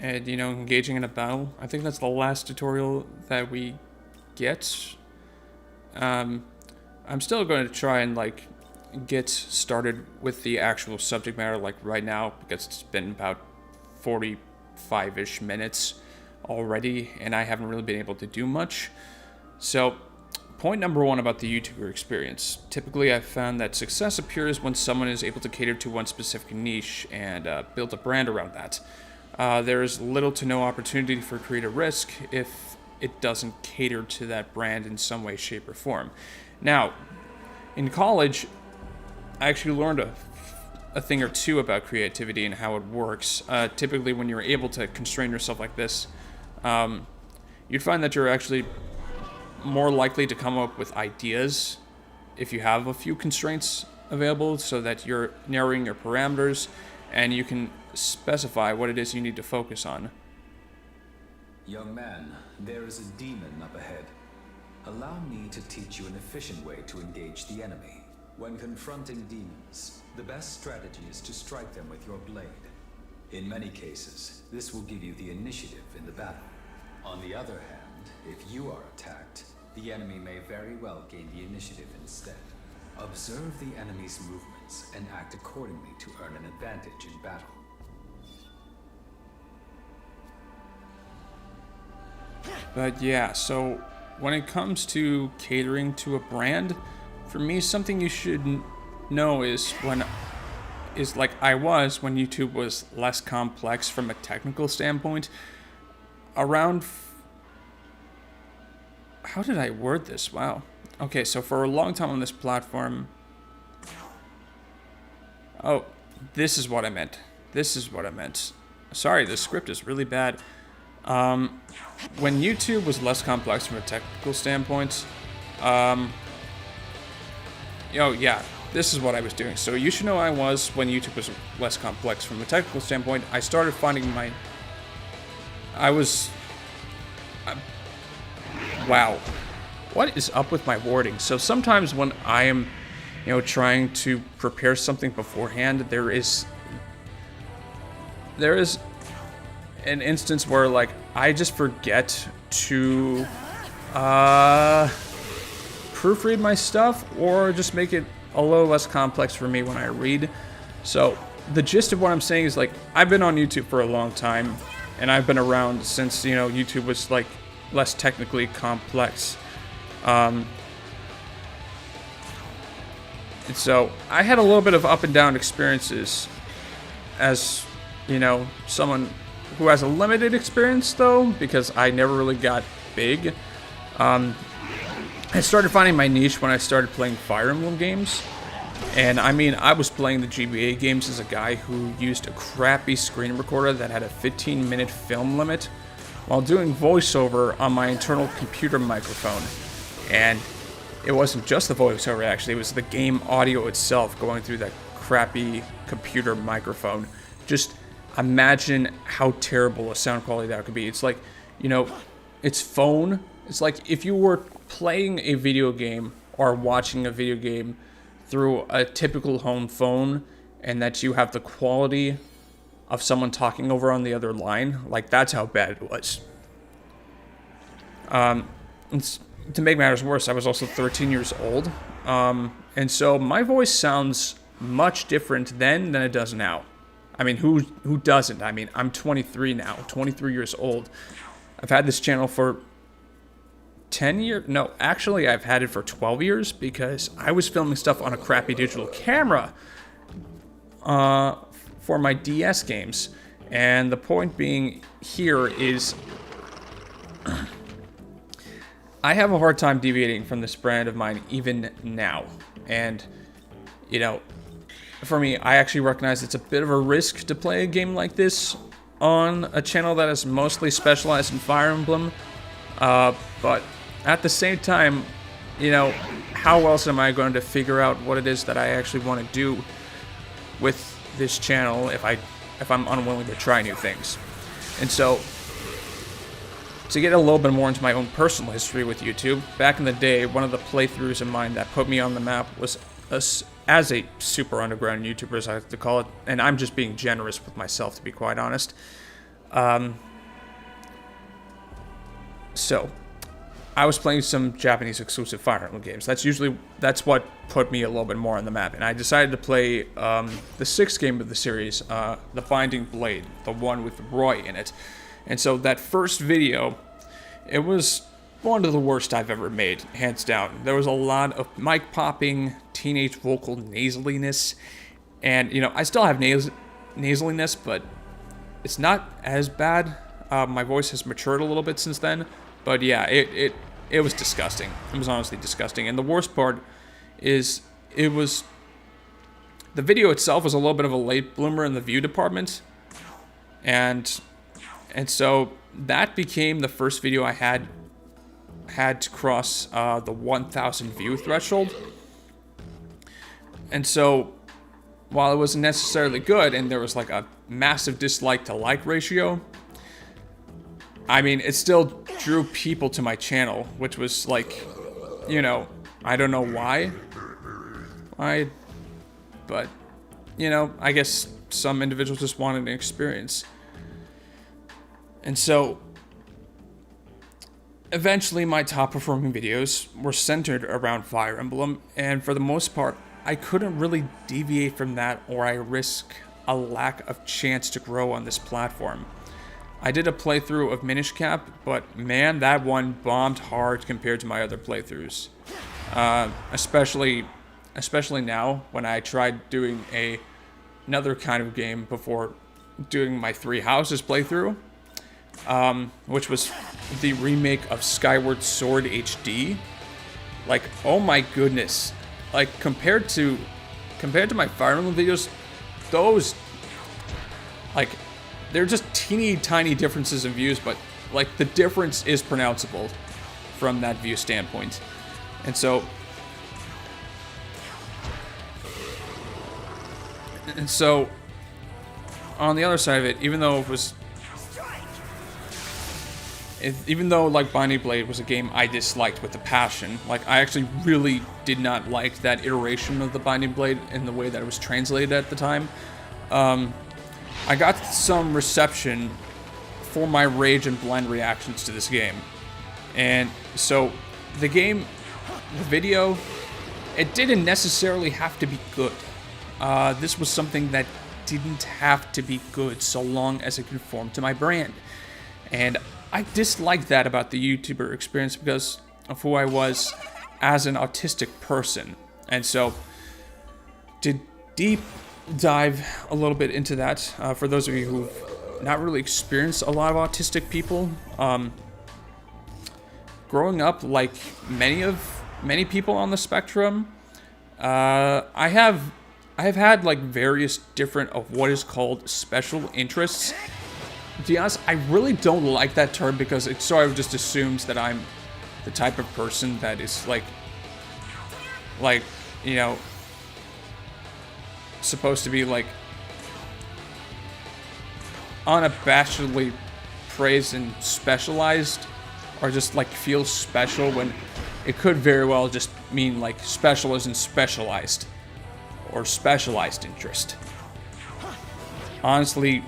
And, you know, engaging in a battle. I think that's the last tutorial that we get. I'm still going to try and, like, get started with the actual subject matter, like, right now, because it's been about 45-ish minutes already, and I haven't really been able to do much. So, point number 1 about the YouTuber experience. Typically, I've found that success appears when someone is able to cater to one specific niche and build a brand around that. There is little to no opportunity for creative risk if it doesn't cater to that brand in some way, shape, or form. Now, in college, I actually learned a thing or two about creativity and how it works. Typically, when you're able to constrain yourself like this, you'd find that you're actually more likely to come up with ideas if you have a few constraints available, so that you're narrowing your parameters and you can specify what it is you need to focus on. Young man, there is a demon up ahead. Allow me to teach you an efficient way to engage the enemy. When confronting demons, the best strategy is to strike them with your blade. In many cases, this will give you the initiative in the battle. On the other hand, if you are attacked, the enemy may very well gain the initiative instead. Observe the enemy's movements and act accordingly to earn an advantage in battle. But yeah, so when it comes to catering to a brand, for me, something you should know is like I was when YouTube was less complex from a technical standpoint. How did I word this? Wow. Okay, so for a long time on this platform... Oh, this is what I meant. This is what I meant. Sorry, the script is really bad. When YouTube was less complex from a technical standpoint, yeah, this is what I was doing. So you should know I was when YouTube was less complex from a technical standpoint. I started finding wow. What is up with my wording? So sometimes when I am, trying to prepare something beforehand, there is an instance where, like, I just forget to proofread my stuff or just make it a little less complex for me when I read. So the gist of what I'm saying is, like, I've been on YouTube for a long time, and I've been around since, YouTube was, like, less technically complex. And so I had a little bit of up and down experiences as, someone who has a limited experience, though, because I never really got big. I started finding my niche when I started playing Fire Emblem games. And I mean, I was playing the GBA games as a guy who used a crappy screen recorder that had a 15-minute film limit while doing voiceover on my internal computer microphone. And it wasn't just the voiceover, actually. It was the game audio itself going through that crappy computer microphone. Just imagine how terrible a sound quality that could be. It's like, it's phone. It's like if you were playing a video game or watching a video game through a typical home phone and that you have the quality of someone talking over on the other line. Like, that's how bad it was. To make matters worse, I was also 13 years old. And so my voice sounds much different then than it does now. I mean, who doesn't? I mean, I'm 23 now, 23 years old. I've had this channel for 10 years. No, actually, I've had it for 12 years because I was filming stuff on a crappy digital camera for my DS games. And the point being here is I have a hard time deviating from this brand of mine even now. And, for me, I actually recognize it's a bit of a risk to play a game like this on a channel that is mostly specialized in Fire Emblem. But at the same time, how else am I going to figure out what it is that I actually want to do with this channel if I'm unwilling to try new things? And so, to get a little bit more into my own personal history with YouTube, back in the day, one of the playthroughs of mine that put me on the map was as a super underground YouTuber, as I like to call it, and I'm just being generous with myself, to be quite honest. So, I was playing some Japanese exclusive Fire Emblem games. That's what put me a little bit more on the map. And I decided to play the sixth game of the series, The Binding Blade, the one with Roy in it. And so that first video, it was one of the worst I've ever made, hands down. There was a lot of mic popping, teenage vocal nasaliness, and, I still have nasaliness, but it's not as bad. My voice has matured a little bit since then, but yeah, it was disgusting. It was honestly disgusting, and the worst part is the video itself was a little bit of a late bloomer in the view department, and so that became the first video I had to cross the 1,000 view threshold. And so, while it wasn't necessarily good, and there was like a massive dislike to like ratio, I mean, it still drew people to my channel, which was like, you know, I don't know why. But, you know, I guess some individuals just wanted an experience. And so, eventually my top performing videos were centered around Fire Emblem, and for the most part, I couldn't really deviate from that, or I risk a lack of chance to grow on this platform. I did a playthrough of Minish Cap, but man, that one bombed hard compared to my other playthroughs. Especially now, when I tried doing another kind of game before doing my Three Houses playthrough, which was the remake of Skyward Sword HD. Like, oh my goodness. Like, compared to my Fire Emblem videos, those, like, they're just teeny tiny differences in views, but like the difference is pronounceable from that view standpoint. And so on the other side of it, even though like Binding Blade was a game I disliked with a passion, like I actually really did not like that iteration of the Binding Blade in the way that it was translated at the time. I got some reception for my rage and blend reactions to this game. And so the video, it didn't necessarily have to be good. This was something that didn't have to be good so long as it conformed to my brand. And I disliked that about the YouTuber experience because of who I was as an autistic person. And so to deep dive a little bit into that, for those of you who've not really experienced a lot of autistic people, growing up like many people on the spectrum, I have had like various different of what is called special interests. To be honest, I really don't like that term because it sort of just assumes that I'm the type of person that is like you know, supposed to be like unabashedly praised and specialized, or just like feel special, when it could very well just mean like special as in specialized, or specialized interest. Honestly,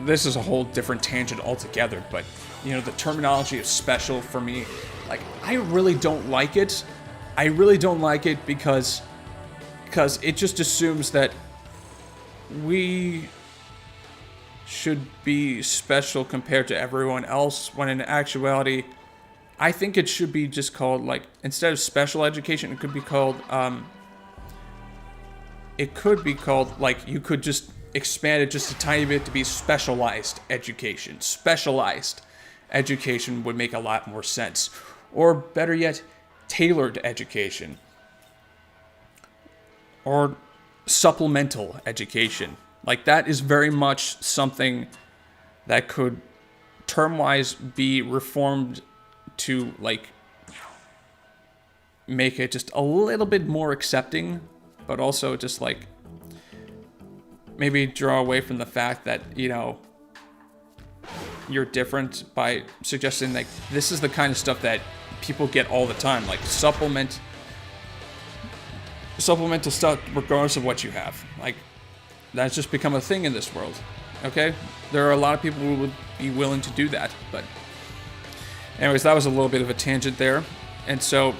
this is a whole different tangent altogether, but you know, the terminology of special for me, like, I really don't like it. I really don't like it because it just assumes that we should be special compared to everyone else, when in actuality, I think it should be just called, like, instead of special education, it could be called, like, you could just expand it just a tiny bit to be specialized education. Specialized education would make a lot more sense. Or better yet, tailored education. Or supplemental education. Like, that is very much something that could term-wise be reformed to, like, make it just a little bit more accepting, but also just, like, maybe draw away from the fact that, you know, you're different by suggesting, like, this is the kind of stuff that people get all the time, like supplemental stuff regardless of what you have. Like, that's just become a thing in this world. Okay? There are a lot of people who would be willing to do that, but anyways, that was a little bit of a tangent there. And so,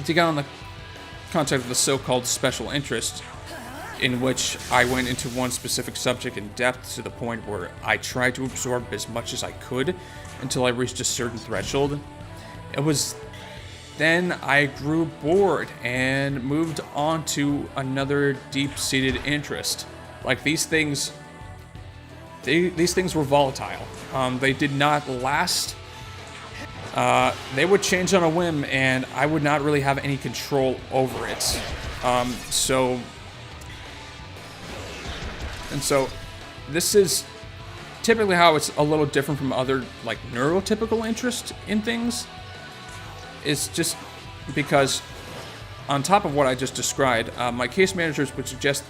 to get on the concept of the so-called special interest, in which I went into one specific subject in depth to the point where I tried to absorb as much as I could until I reached a certain threshold. It was then I grew bored and moved on to another deep-seated interest. Like, these things were volatile. They did not last. They would change on a whim, and I would not really have any control over it. So this is typically how it's a little different from other, like, neurotypical interest in things. It's just because, on top of what I just described, my case managers would suggest,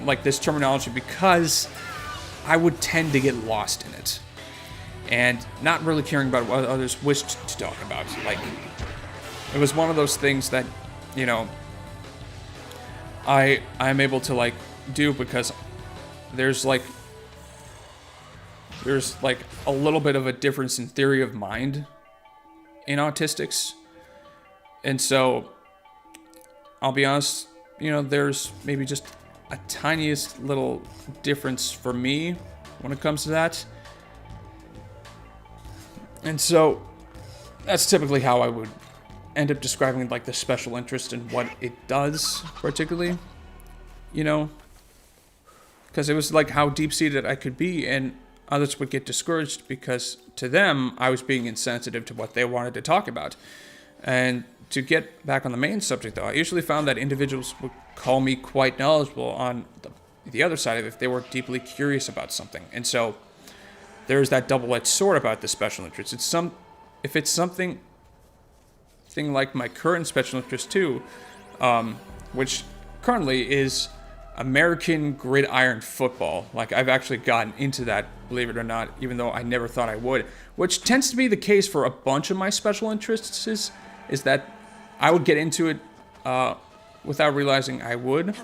like, this terminology because I would tend to get lost in it. And not really caring about what others wished to talk about. Like, it was one of those things that, you know, I'm able to, like, do because there's like a little bit of a difference in theory of mind in autistics. And so, I'll be honest, you know, there's maybe just a tiniest little difference for me when it comes to that. And so, that's typically how I would end up describing, like, the special interest and what it does, particularly, you know? Because it was, like, how deep-seated I could be, and others would get discouraged because, to them, I was being insensitive to what they wanted to talk about. And to get back on the main subject, though, I usually found that individuals would call me quite knowledgeable on the other side of it if they were deeply curious about something. And so, there's that double-edged sword about the special interest. If it's something like my current special interest too, which currently is American gridiron football. Like, I've actually gotten into that, believe it or not, even though I never thought I would. Which tends to be the case for a bunch of my special interests, is that I would get into it without realizing I would.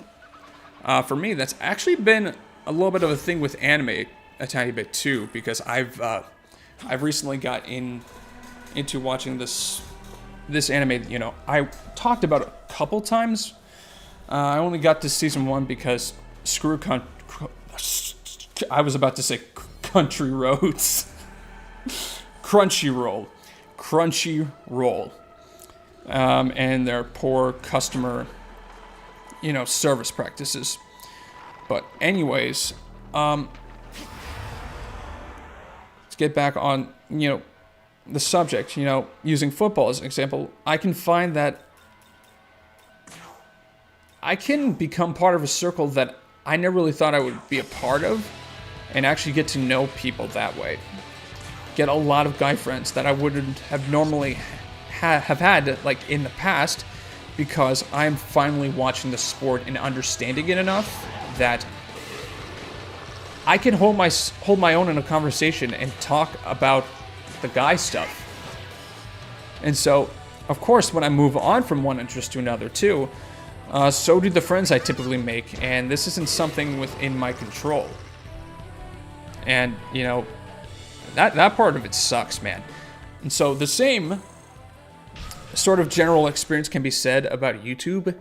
For me, that's actually been a little bit of a thing with anime, a tiny bit too, because I've recently got into watching this anime. You know, I talked about it a couple times. I only got to season 1 because I was about to say Country Roads. Crunchyroll, and their poor customer, you know, service practices. But anyways, let's get back on, you know, the subject. You know, using football as an example, I can find that I can become part of a circle that I never really thought I would be a part of, and actually get to know people that way. Get a lot of guy friends that I wouldn't have normally have had, like, in the past, because I'm finally watching the sport and understanding it enough that I can hold my own in a conversation and talk about the guy stuff. And so, of course, when I move on from one interest to another too, so do the friends I typically make, and this isn't something within my control. And, you know, that part of it sucks, man. And so the same sort of general experience can be said about YouTube,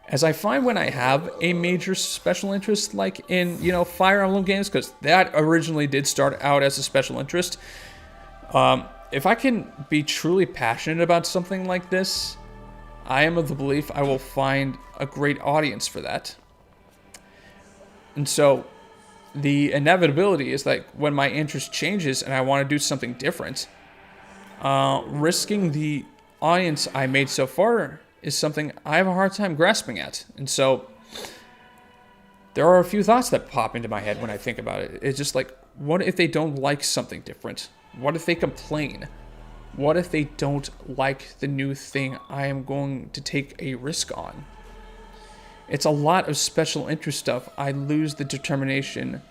as I find when I have a major special interest, like in, you know, Fire Emblem games, because that originally did start out as a special interest. If I can be truly passionate about something like this, I am of the belief I will find a great audience for that. And so, the inevitability is like when my interest changes and I want to do something different, risking the audience I made so far is something I have a hard time grasping at. And so, there are a few thoughts that pop into my head when I think about it. It's just like, what if they don't like something different? What if they complain? What if they don't like the new thing I am going to take a risk on? It's a lot of special interest stuff. I lose the determination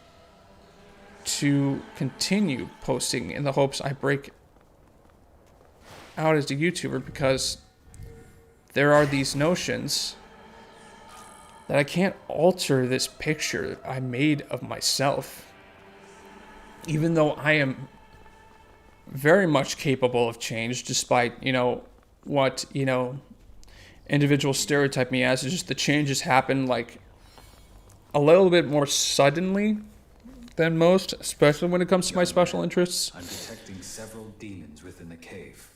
to continue posting in the hopes I break out as a YouTuber, because there are these notions that I can't alter this picture I made of myself. Even though I am very much capable of change, despite, you know, what, you know, individuals stereotype me as. Is just the changes happen, like, a little bit more suddenly than most, especially when it comes to my special interests. I'm detecting several demons within the cave.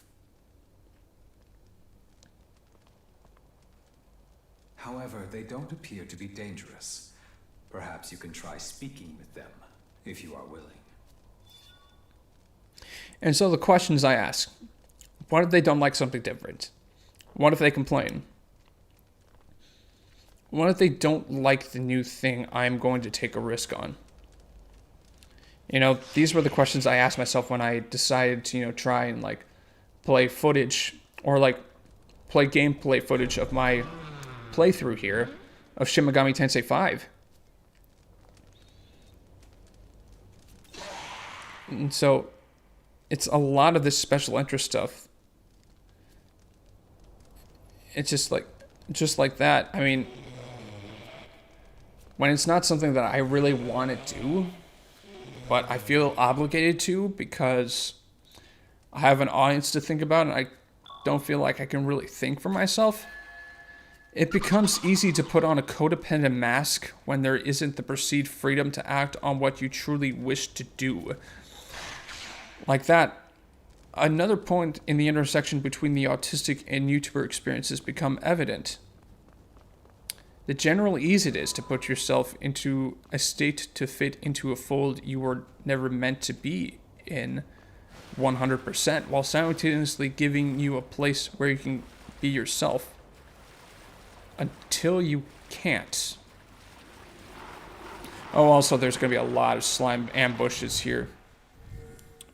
However, they don't appear to be dangerous. Perhaps you can try speaking with them, if you are willing. And so the questions I ask: what if they don't like something different? What if they complain? What if they don't like the new thing I'm going to take a risk on? You know, these were the questions I asked myself when I decided to, you know, try and, like, play footage, or, like, play gameplay footage of my playthrough here of Shin Megami Tensei V. And so it's a lot of this special interest stuff. It's just like that. I mean, when it's not something that I really want to do, but I feel obligated to because I have an audience to think about and I don't feel like I can really think for myself, it becomes easy to put on a codependent mask when there isn't the perceived freedom to act on what you truly wish to do. Like that, another point in the intersection between the autistic and YouTuber experiences become evident. The general ease it is to put yourself into a state to fit into a fold you were never meant to be in 100%, while simultaneously giving you a place where you can be yourself until you can't. Oh, also, there's going to be a lot of slime ambushes here.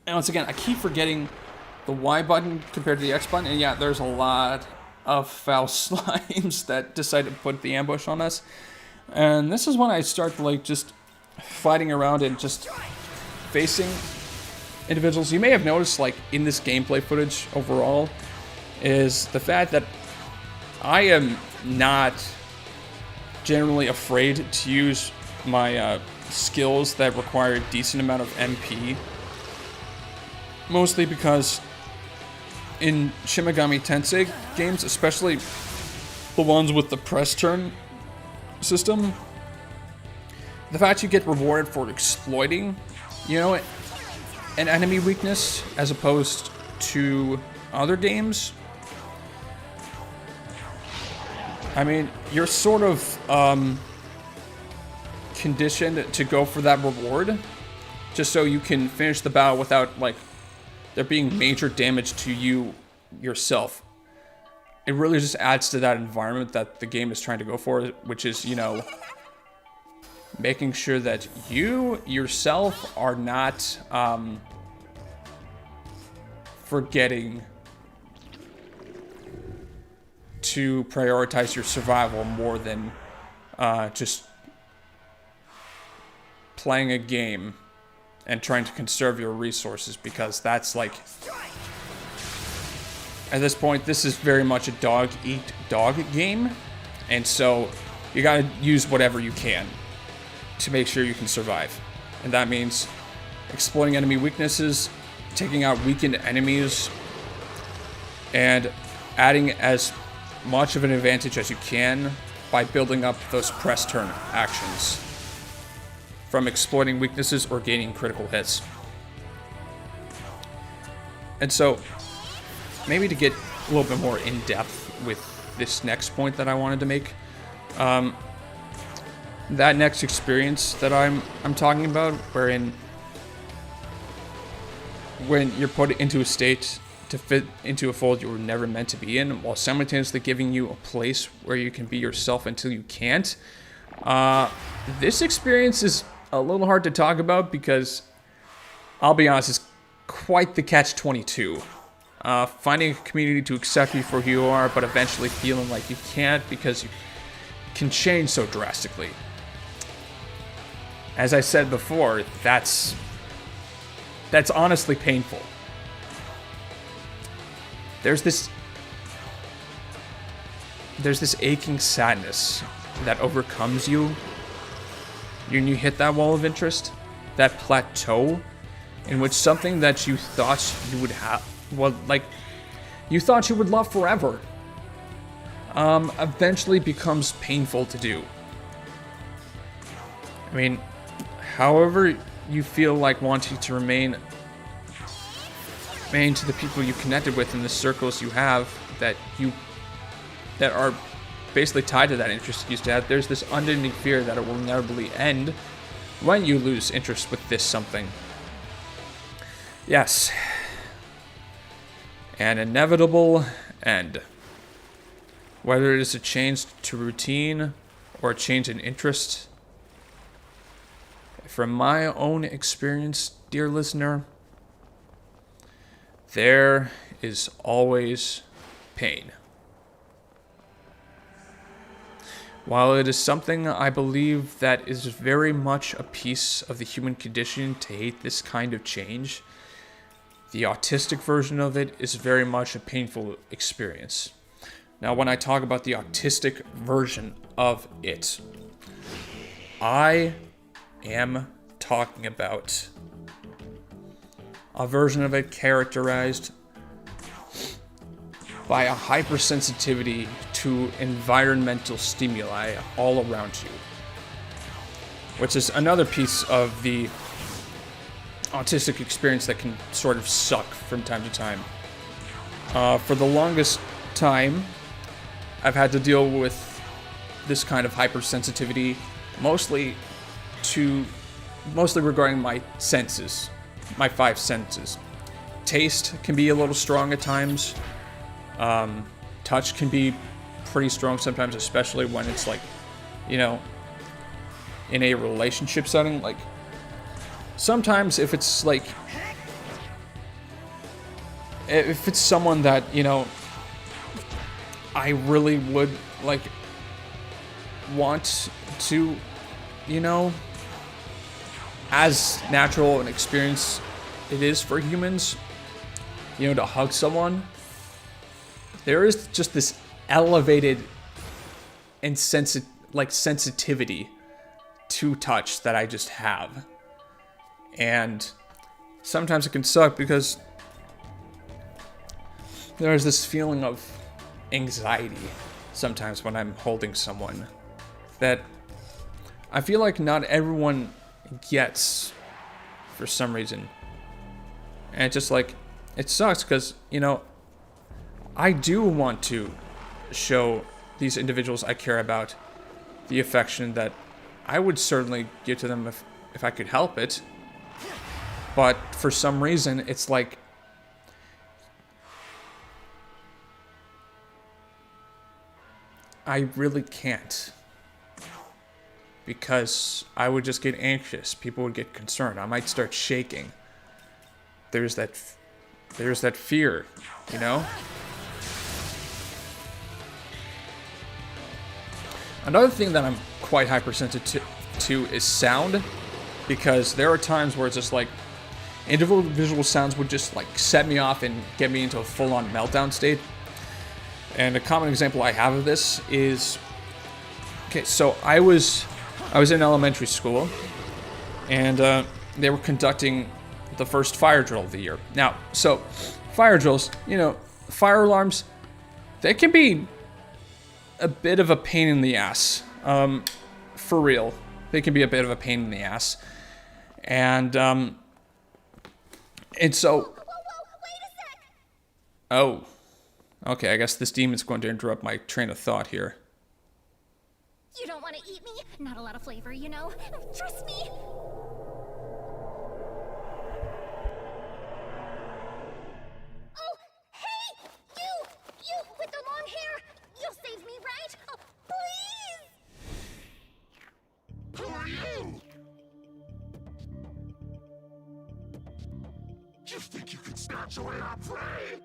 And once again, I keep forgetting the Y button compared to the X button. And yeah, there's a lot of foul slimes that decide to put the ambush on us. And this is when I start like just fighting around and just facing individuals. You may have noticed like in this gameplay footage overall is the fact that I am not generally afraid to use my skills that require a decent amount of MP. Mostly because in Shin Megami Tensei games, especially the ones with the press turn system, the fact you get rewarded for exploiting, you know, an enemy weakness as opposed to other games. I mean, you're sort of conditioned to go for that reward just so you can finish the battle without like there being major damage to you yourself. It really just adds to that environment that the game is trying to go for, which is, you know, making sure that you yourself are not forgetting to prioritize your survival more than just playing a game and trying to conserve your resources, because that's like, at this point, this is very much a dog-eat-dog game, and so you gotta use whatever you can to make sure you can survive. And that means exploiting enemy weaknesses, taking out weakened enemies, and adding as much of an advantage as you can by building up those press turn actions from exploiting weaknesses or gaining critical hits. And so, maybe to get a little bit more in depth with this next point that I wanted to make, that next experience that I'm talking about, wherein when you're put into a state to fit into a fold you were never meant to be in, while simultaneously giving you a place where you can be yourself until you can't. This experience is a little hard to talk about because, I'll be honest, it's quite the catch-22. Finding a community to accept you for who you are, but eventually feeling like you can't because you can change so drastically. As I said before, that's honestly painful. There's this aching sadness that overcomes you when you hit that wall of interest, that plateau in which something that you thought you would have, well, like, you thought you would love forever, eventually becomes painful to do. I mean, however you feel like wanting to remain to the people you connected with in the circles you have that are basically tied to that interest you used to have, there's this unending fear that it will inevitably end when you lose interest with this something. Yes. An inevitable end. Whether it is a change to routine or a change in interest. From my own experience, dear listener, there is always pain. While it is something I believe that is very much a piece of the human condition to hate this kind of change, the autistic version of it is very much a painful experience. Now, when I talk about the autistic version of it, I am talking about a version of it characterized by a hypersensitivity to environmental stimuli all around you, which is another piece of the autistic experience that can sort of suck from time to time. For the longest time, I've had to deal with this kind of hypersensitivity, mostly regarding my senses, my 5 senses. Taste can be a little strong at times. Touch can be pretty strong sometimes, especially when it's like, you know, in a relationship setting. Like, sometimes if it's like, if it's someone that, you know, I really would like want to, you know, as natural an experience it is for humans, you know, to hug someone, there is just this elevated and sensitivity to touch that I just have. And sometimes it can suck because there's this feeling of anxiety sometimes when I'm holding someone that I feel like not everyone gets for some reason. And it's just like, it sucks because, you know, I do want to show these individuals I care about the affection that I would certainly give to them if I could help it. But for some reason, it's like, I really can't. Because I would just get anxious. People would get concerned. I might start shaking. There's that fear, you know? Another thing that I'm quite hypersensitive to is sound, because there are times where it's just like individual sounds would just like set me off and get me into a full-on meltdown state. And a common example I have of this is, okay, so I was in elementary school, and they were conducting the first fire drill of the year. Now, so fire drills, you know, fire alarms, they can be a bit of a pain in the ass. For real. They can be a bit of a pain in the ass. And so... Whoa, wait a sec! Oh. Okay, I guess this demon's going to interrupt my train of thought here. You don't want to eat me? Not a lot of flavor, you know? Trust me! Oh, hey! You with the long hair! You'll save me, right? Oh, please! Who are you? You think you can snatch away our prey?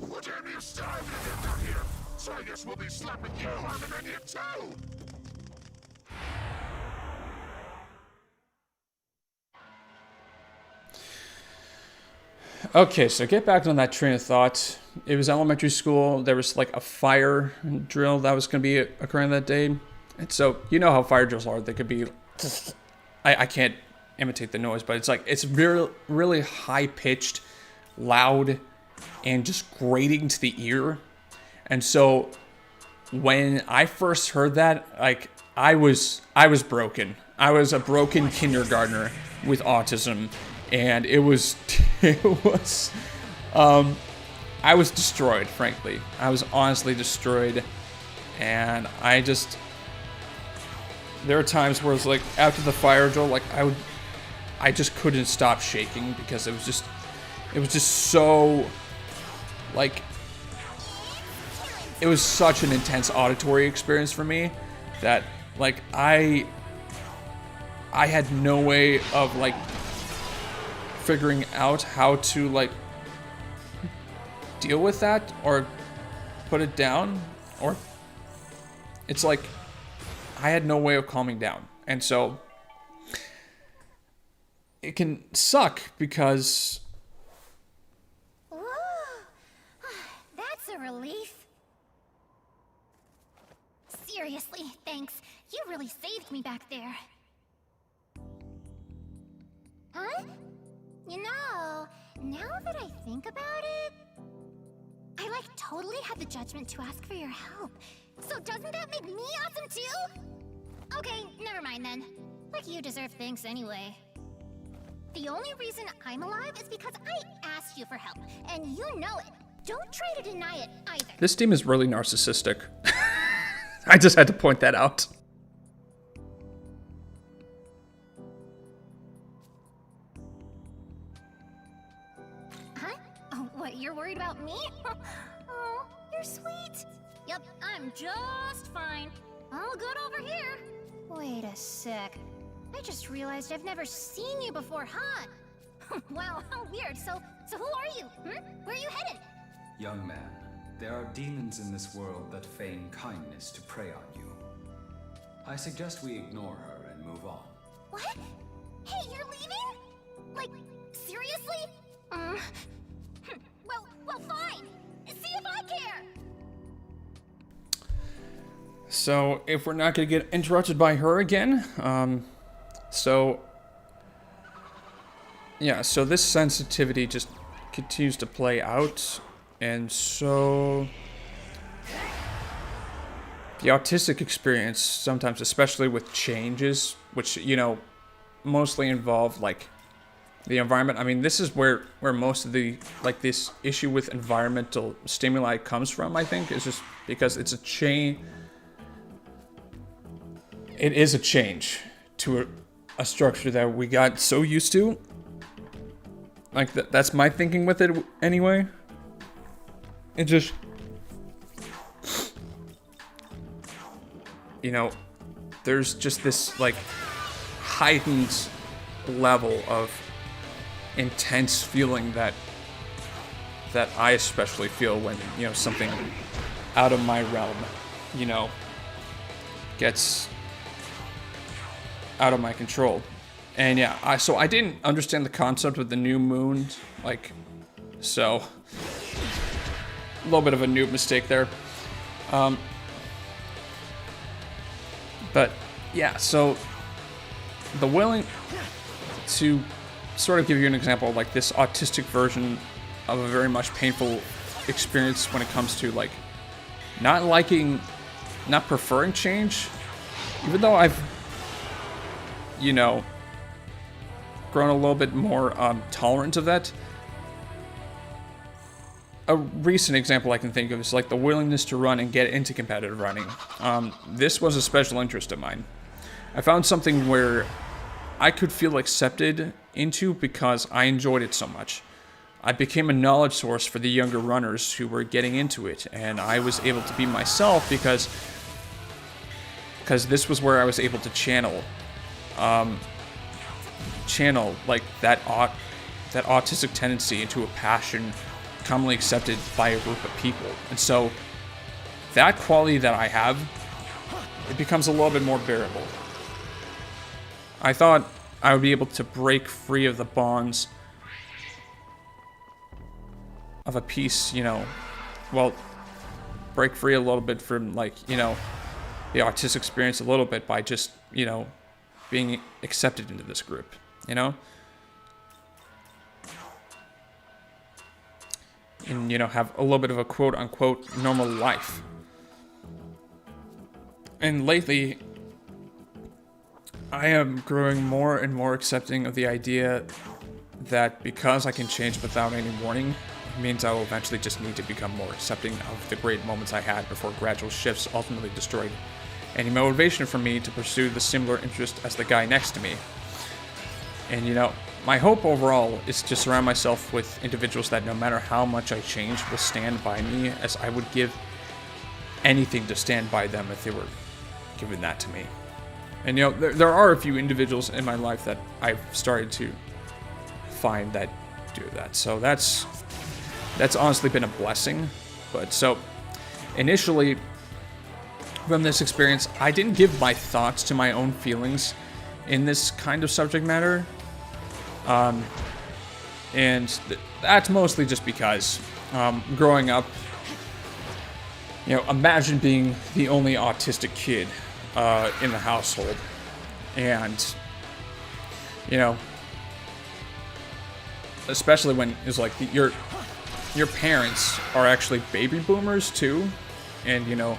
Well, damn, you starving to get down here, so I guess we'll be slapping you on the menu too! Okay, so get back on that train of thought. It was elementary school. There was like a fire drill that was going to be occurring that day. And so, you know how fire drills are. They could be... I can't imitate the noise, but it's like, it's really high-pitched, loud, and just grating to the ear. And so, when I first heard that, like, I was broken. I was a broken kindergartner with autism. And it was, I was destroyed, frankly. I was honestly destroyed. And there are times where it's like, after the fire drill, like, I just couldn't stop shaking because it was just so, like, it was such an intense auditory experience for me that, like, I had no way of, like, figuring out how to, like, deal with that or put it down, or it's like I had no way of calming down. And so it can suck because... That's a relief. Seriously, thanks. You really saved me back there. Huh? You know, now that I think about it, I totally had the judgment to ask for your help. So doesn't that make me awesome too? Okay, never mind then. You deserve thanks anyway. The only reason I'm alive is because I asked you for help, and you know it. Don't try to deny it either. This team is really narcissistic. I just had to point that out. Huh? Oh, what, you're worried about me? Oh, you're sweet. Yep, I'm just fine. All good over here. Wait a sec. I just realized I've never seen you before, huh? Wow, how weird. So who are you? Where are you headed? Young man, there are demons in this world that feign kindness to prey on you. I suggest we ignore her and move on. What? Hey, you're leaving? Seriously? Well, fine. See if I care. So, if we're not going to get interrupted by her again, so this sensitivity just continues to play out, and so the autistic experience sometimes, especially with changes, which, mostly involve, the environment. I mean, this is where most of the, this issue with environmental stimuli comes from, I think, is just because it's a change. It is a change to a structure that we got so used to. That's my thinking with it anyway. It just... there's just this, heightened level of intense feeling that I especially feel when, something out of my realm, gets out of my control. And yeah, so I didn't understand the concept of the new moon, so a little bit of a noob mistake there. But yeah, so the willing to sort of give you an example, this autistic version of a very much painful experience when it comes to not preferring change, even though I've grown a little bit more tolerant of that. A recent example I can think of is the willingness to run and get into competitive running. This was a special interest of mine. I found something where I could feel accepted into because I enjoyed it so much. I became a knowledge source for the younger runners who were getting into it, and I was able to be myself because this was where I was able to channel that autistic tendency into a passion commonly accepted by a group of people. And so that quality that I have, it becomes a little bit more bearable. I thought I would be able to break free of the bonds of a piece, break free a little bit from the autistic experience a little bit by just, being accepted into this group, and, have a little bit of a quote-unquote normal life. And lately, I am growing more and more accepting of the idea that because I can change without any warning, it means I will eventually just need to become more accepting of the great moments I had before gradual shifts ultimately destroyed any motivation for me to pursue the similar interest as the guy next to me. And my hope overall is to surround myself with individuals that no matter how much I change will stand by me, as I would give anything to stand by them if they were given that to me. And there are a few individuals in my life that I've started to find that do that. So that's honestly been a blessing. But so initially from this experience, I didn't give my thoughts to my own feelings in this kind of subject matter. And that's mostly just because growing up, you know, imagine being the only autistic kid in the household. And, you know, especially when it's like your parents are actually baby boomers too. And, you know,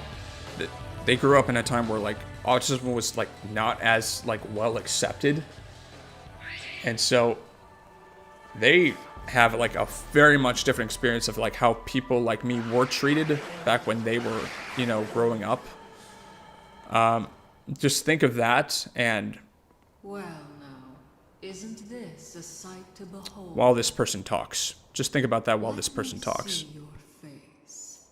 they grew up in a time where, like, autism was, like, not as, like, well accepted. And so they have, like, a very much different experience of, like, how people like me were treated back when they were, you know, growing up. Just think of that, and well, now, isn't this a sight to behold? While this person talks. Just think about that while this person talks. See your face.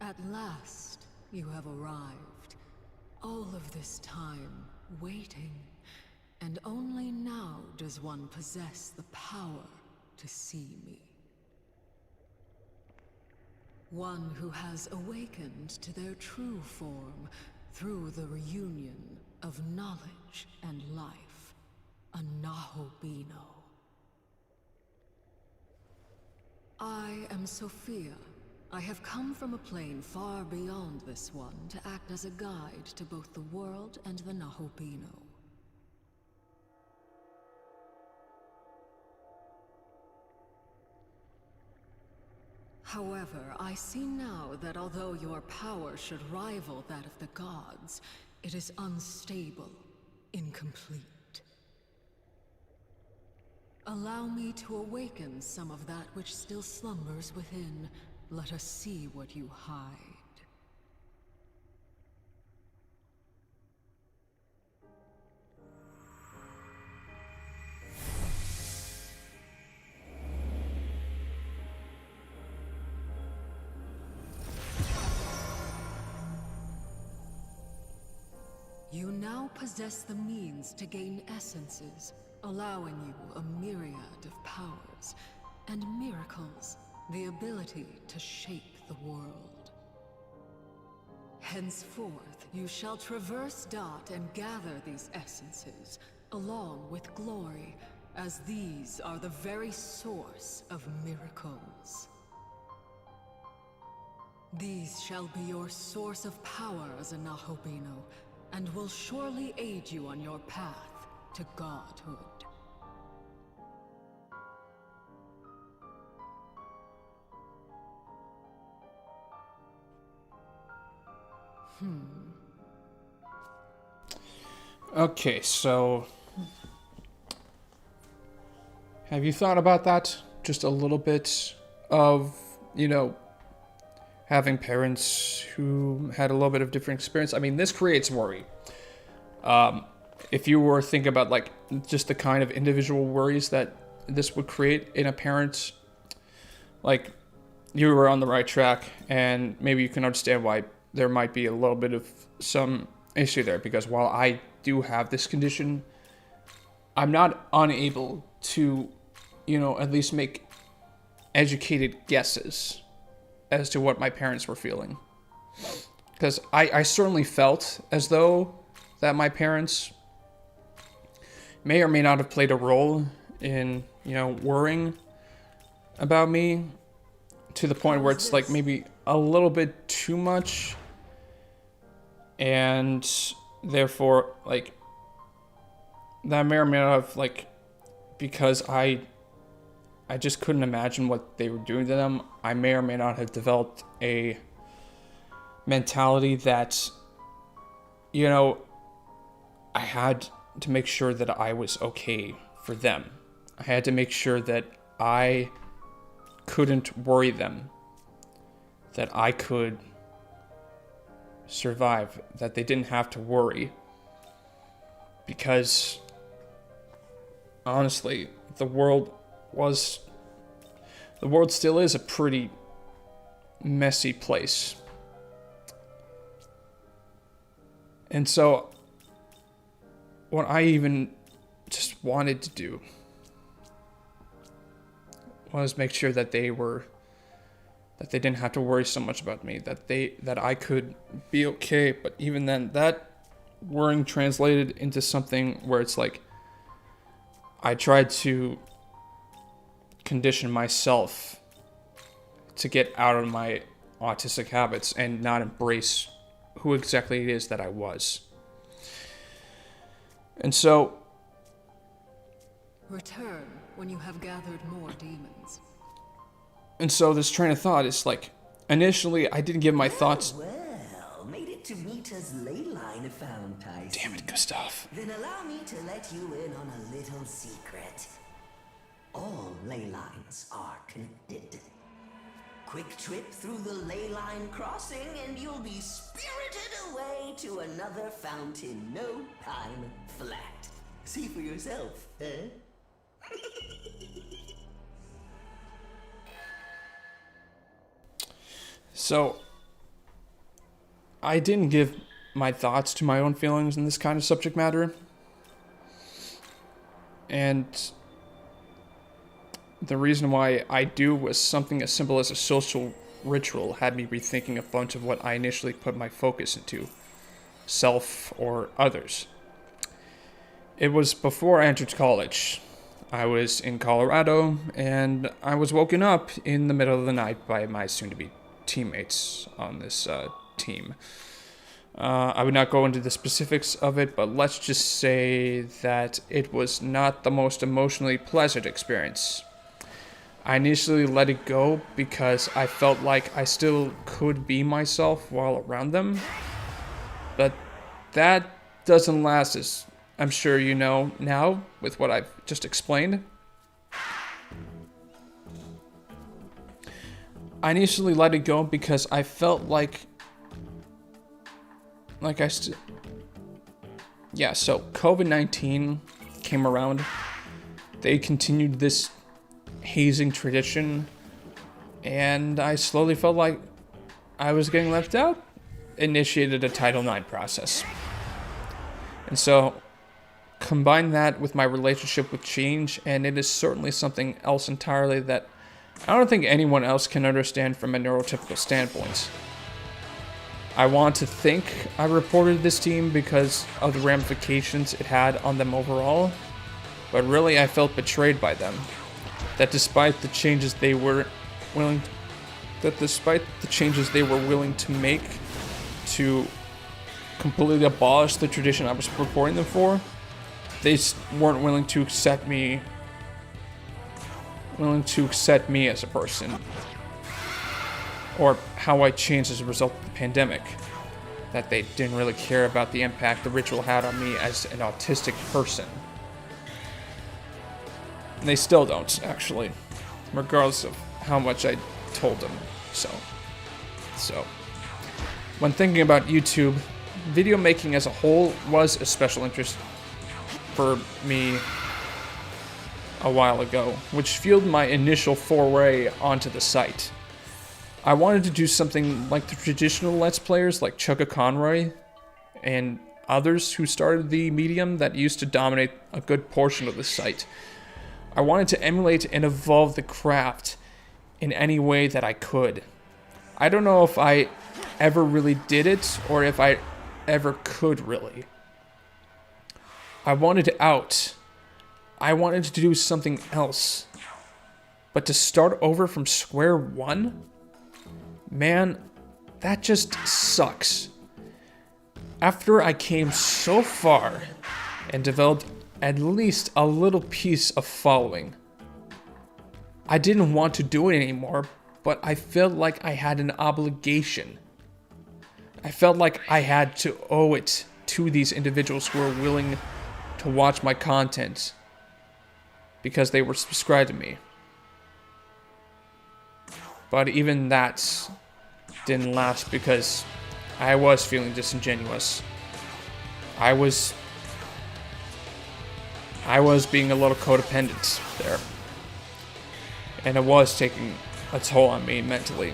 At last, you have arrived. All of this time, waiting. And only now does one possess the power to see me. One who has awakened to their true form through the reunion of knowledge and life. A Nahobino. I am Sophia. I have come from a plane far beyond this one to act as a guide to both the world and the Nahobino. However, I see now that although your power should rival that of the gods, it is unstable, incomplete. Allow me to awaken some of that which still slumbers within. Let us see what you hide. You now possess the means to gain essences, allowing you a myriad of powers and miracles, the ability to shape the world. Henceforth, you shall traverse Dot and gather these essences, along with glory, as these are the very source of miracles. These shall be your source of power as a Nahobino, and will surely aid you on your path to godhood. Okay, so have you thought about that? Just a little bit of, you know, having parents who had a little bit of different experience. I mean, this creates worry. If you were thinking about, like, just the kind of individual worries that this would create in a parent, like, you were on the right track, and maybe you can understand why there might be a little bit of some issue there, because while I do have this condition, I'm not unable to, you know, at least make educated guesses as to what my parents were feeling. Because I certainly felt as though that my parents may or may not have played a role in, you know, worrying about me to the point where it's like maybe a little bit too much. And therefore, like, that may or may not have, like, because I just couldn't imagine what they were doing to them, I may or may not have developed a mentality that, you know, I had to make sure that I was okay for them. I had to make sure that I couldn't worry them, that I could survive, that they didn't have to worry. Because honestly, the world still is a pretty messy place. And so, what I even just wanted to do was make sure that they didn't have to worry so much about me, that I could be okay. But even then, that worrying translated into something where it's like, I tried to condition myself to get out of my autistic habits and not embrace who exactly it is that I was. And so, return when you have gathered more demons. And so this train of thought is like, initially I didn't give my thoughts. Well, made it to Mita's ley line found, I see. Damn it, Gustav. Then allow me to let you in on a little secret. All ley lines are connected. Quick trip through the ley line crossing and you'll be spirited away to another fount in no time flat. See for yourself, eh? So, I didn't give my thoughts to my own feelings in this kind of subject matter. And the reason why I do was something as simple as a social ritual had me rethinking a bunch of what I initially put my focus into, self or others. It was before I entered college. I was in Colorado, and I was woken up in the middle of the night by my soon-to-be teammates on this team. I would not go into the specifics of it, but let's just say that it was not the most emotionally pleasant experience. I initially let it go because I felt like I still could be myself while around them, but that doesn't last, as I'm sure you know now with what I've just explained. I initially let it go because I felt so COVID-19 came around. They continued this hazing tradition, and I slowly felt like I was getting left out. Initiated a Title IX process. And so, combine that with my relationship with change, and it is certainly something else entirely that I don't think anyone else can understand from a neurotypical standpoint. I want to think I reported this team because of the ramifications it had on them overall, but really I felt betrayed by them. That despite the changes they were willing to make to completely abolish the tradition I was reporting them for, they weren't willing to accept me as a person, or how I changed as a result of the pandemic. That they didn't really care about the impact the ritual had on me as an autistic person. And they still don't, actually, regardless of how much I told them so. When thinking about YouTube, video making as a whole was a special interest for me a while ago, which fueled my initial foray onto the site. I wanted to do something like the traditional Let's Players like Chugga Conroy and others who started the medium that used to dominate a good portion of the site. I wanted to emulate and evolve the craft in any way that I could. I don't know if I ever really did it or if I ever could really. I wanted out. I wanted to do something else. But to start over from square one? Man, that just sucks. After I came so far and developed at least a little piece of following, I didn't want to do it anymore, but I felt like I had an obligation. I felt like I had to owe it to these individuals who were willing to watch my content because they were subscribed to me. But even that didn't last because I was feeling disingenuous. I was being a little codependent there. And it was taking a toll on me mentally.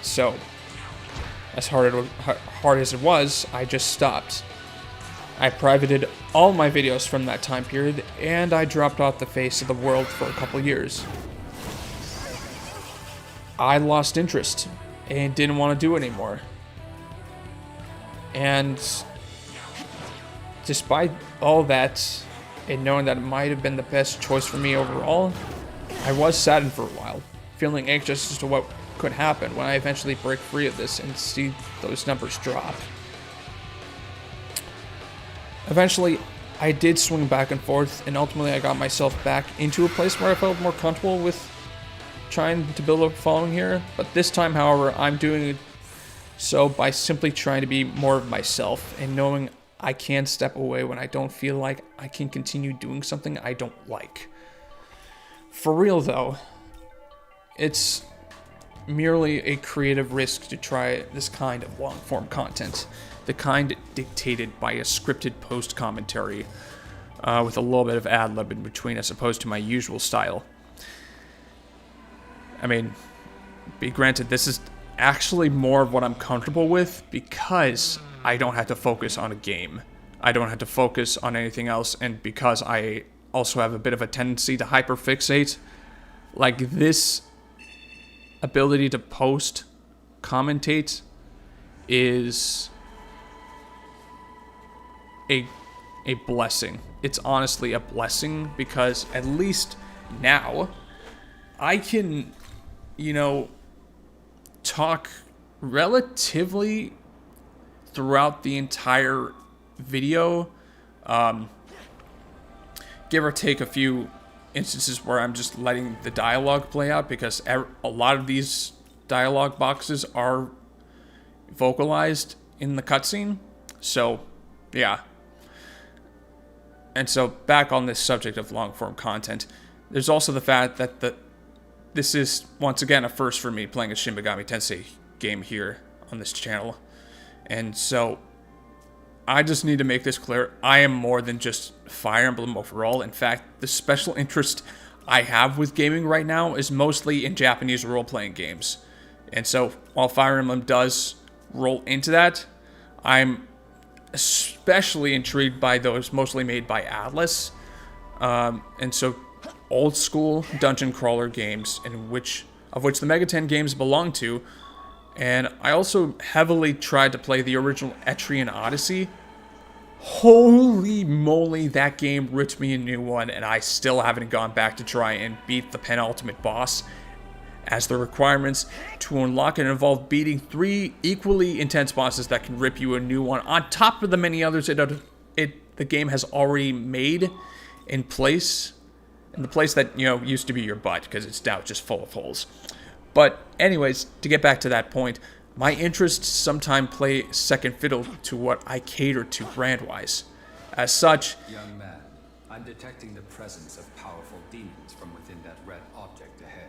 So, as hard as it was, I just stopped. I privated all my videos from that time period, and I dropped off the face of the world for a couple years. I lost interest and didn't want to do it anymore. And despite all that, and knowing that it might have been the best choice for me overall, I was saddened for a while, feeling anxious as to what could happen when I eventually break free of this and see those numbers drop. Eventually, I did swing back and forth, and ultimately I got myself back into a place where I felt more comfortable with trying to build a following here. But this time, however, I'm doing it so by simply trying to be more of myself and knowing I can step away when I don't feel like I can continue doing something I don't like. For real though, it's merely a creative risk to try this kind of long-form content, the kind dictated by a scripted post-commentary with a little bit of ad-lib in between as opposed to my usual style. I mean, be granted, this is actually more of what I'm comfortable with because I don't have to focus on a game. I don't have to focus on anything else, and because I also have a bit of a tendency to hyperfixate, like this ability to commentate is a blessing. It's honestly a blessing because at least now I can, talk relatively throughout the entire video, give or take a few instances where I'm just letting the dialogue play out because a lot of these dialogue boxes are vocalized in the cutscene. So, yeah. And so, back on this subject of long-form content, there's also the fact that this is, once again, a first for me playing a Shin Megami Tensei game here on this channel. And so, I just need to make this clear. I am more than just Fire Emblem overall. In fact, the special interest I have with gaming right now is mostly in Japanese role-playing games. And so, while Fire Emblem does roll into that, I'm especially intrigued by those mostly made by Atlas. And so, old-school dungeon crawler games, of which the Mega 10 games belong to. And I also heavily tried to play the original Etrian Odyssey. Holy moly, that game ripped me a new one, and I still haven't gone back to try and beat the penultimate boss, as the requirements to unlock it involve beating 3 equally intense bosses that can rip you a new one, on top of the many others the game has already made in the place that, used to be your butt, because it's now just full of holes. But anyways, to get back to that point, my interests sometimes play second fiddle to what I cater to brand-wise. As such... Young man, I'm detecting the presence of powerful demons from within that red object ahead.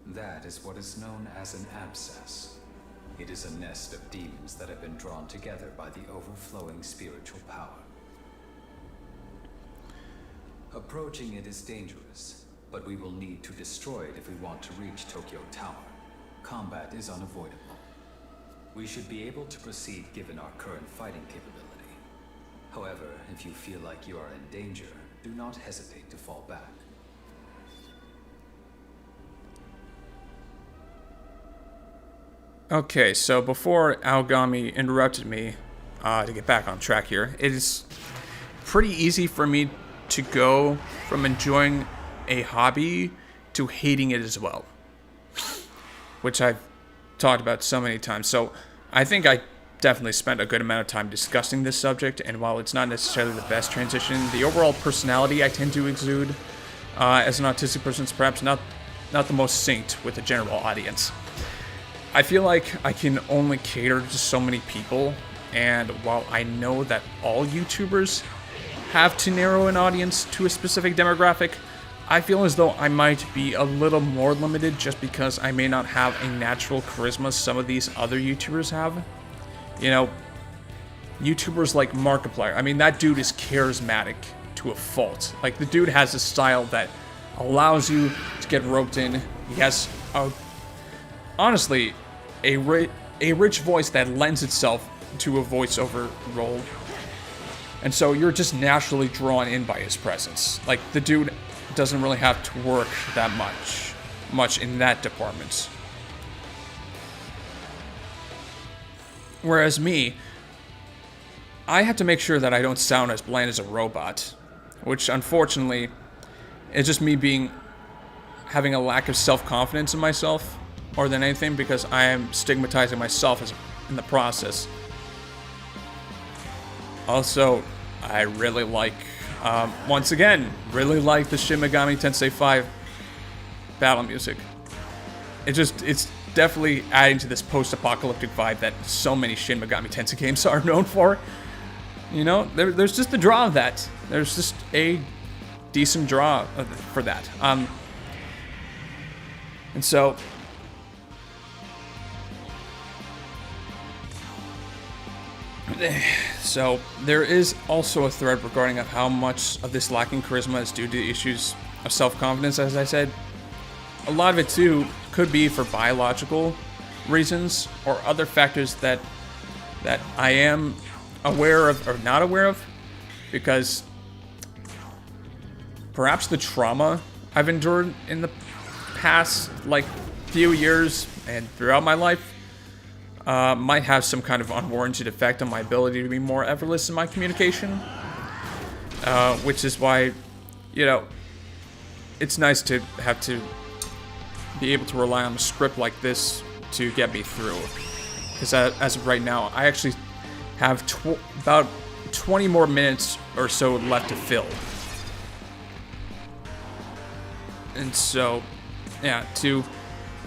That is what is known as an abscess. It is a nest of demons that have been drawn together by the overflowing spiritual power. Approaching it is dangerous, but we will need to destroy it if we want to reach Tokyo Tower. Combat is unavoidable. We should be able to proceed given our current fighting capability. However, if you feel like you are in danger, do not hesitate to fall back. Okay, so before Aogami interrupted me, to get back on track here, it is pretty easy for me to go from enjoying a hobby to hating it as well, which I've talked about so many times. So I think I definitely spent a good amount of time discussing this subject, and while it's not necessarily the best transition, the overall personality I tend to exude as an autistic person is perhaps not the most synced with the general audience. I feel like I can only cater to so many people, and while I know that all YouTubers have to narrow an audience to a specific demographic, I feel as though I might be a little more limited just because I may not have a natural charisma some of these other YouTubers have. YouTubers like Markiplier, I mean, that dude is charismatic to a fault. Like, the dude has a style that allows you to get roped in. He has a honestly a rich voice that lends itself to a voiceover role. And so you're just naturally drawn in by his presence. Like, the dude doesn't really have to work that much in that department. Whereas me, I have to make sure that I don't sound as bland as a robot, which unfortunately is just me having a lack of self-confidence in myself more than anything, because I am stigmatizing myself in the process. Also, I really like, once again, really like the Shin Megami Tensei V battle music. It's definitely adding to this post-apocalyptic vibe that so many Shin Megami Tensei games are known for. You know, there's just the draw of that. There's just a decent draw for that. And so... So, there is also a thread regarding of how much of this lacking charisma is due to issues of self-confidence, as I said. A lot of it, too, could be for biological reasons or other factors that I am aware of or not aware of, because perhaps the trauma I've endured in the past, like, few years and throughout my life might have some kind of unwarranted effect on my ability to be more effortless in my communication, which is why, you know, it's nice to have to be able to rely on a script like this to get me through. Because as of right now, I actually have about 20 more minutes or so left to fill. And so, yeah,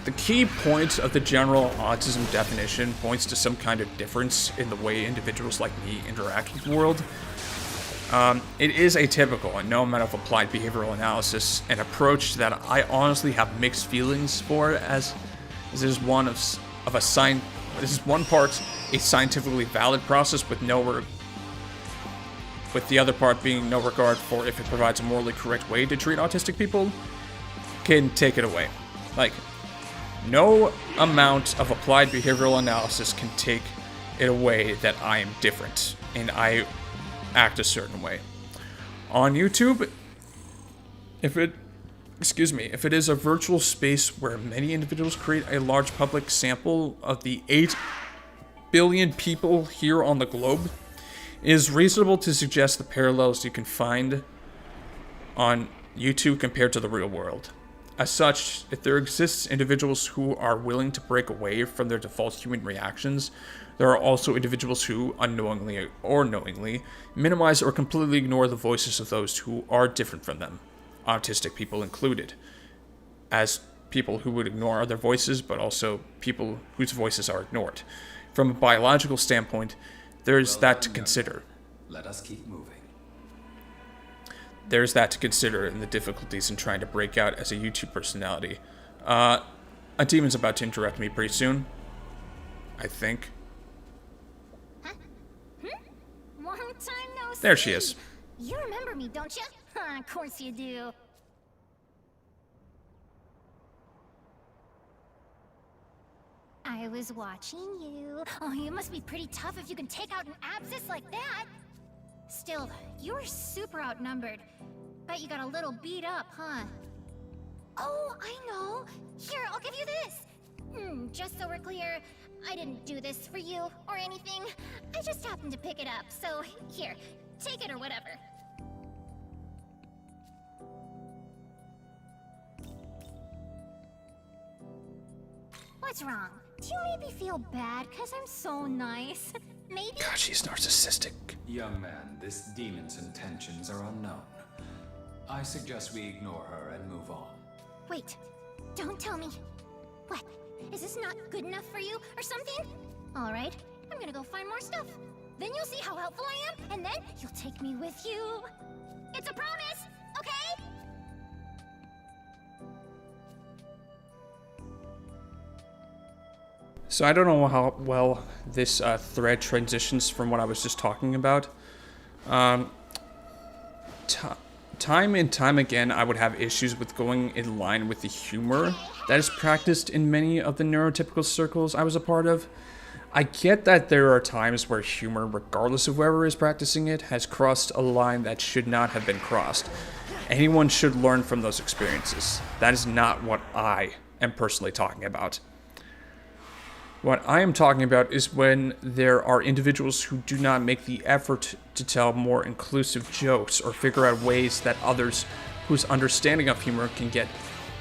the key point of the general autism definition points to some kind of difference in the way individuals like me interact with the world. It is atypical and no amount of applied behavioral analysis, an approach that I honestly have mixed feelings for, as this is one part a scientifically valid process with the other part being no regard for if it provides a morally correct way to treat autistic people can take it away. Like, no amount of applied behavioral analysis can take it away that I am different and I act a certain way. On YouTube, if it is a virtual space where many individuals create a large public sample of the 8 billion people here on the globe, it is reasonable to suggest the parallels you can find on YouTube compared to the real world. As such, if there exists individuals who are willing to break away from their default human reactions, there are also individuals who, unknowingly or knowingly, minimize or completely ignore the voices of those who are different from them, autistic people included, as people who would ignore other voices, but also people whose voices are ignored. From a biological standpoint, there's that to consider. Let us keep moving. There's that to consider in the difficulties in trying to break out as a YouTube personality. A demon's about to interrupt me pretty soon, I think. Huh? Long time no see. There she is. You remember me, don't you? Of course you do. I was watching you. Oh, you must be pretty tough if you can take out an abscess like that. Still, you're super outnumbered. Bet you got a little beat up, huh? Oh, I know. Here, I'll give you this. Just so we're clear, I didn't do this for you or anything. I just happened to pick it up, so here, take it or whatever. What's wrong? Do you maybe feel bad because I'm so nice? Maybe? God, she's narcissistic. Young man, this demon's intentions are unknown. I suggest we ignore her and move on. Wait, don't tell me. What? Is this not good enough for you or something? Alright, I'm gonna go find more stuff. Then you'll see how helpful I am, and then you'll take me with you. It's a promise, okay? So I don't know how well this thread transitions from what I was just talking about. time and time again, I would have issues with going in line with the humor that is practiced in many of the neurotypical circles I was a part of. I get that there are times where humor, regardless of whoever is practicing it, has crossed a line that should not have been crossed. Anyone should learn from those experiences. That is not what I am personally talking about. What I am talking about is when there are individuals who do not make the effort to tell more inclusive jokes or figure out ways that others whose understanding of humor can get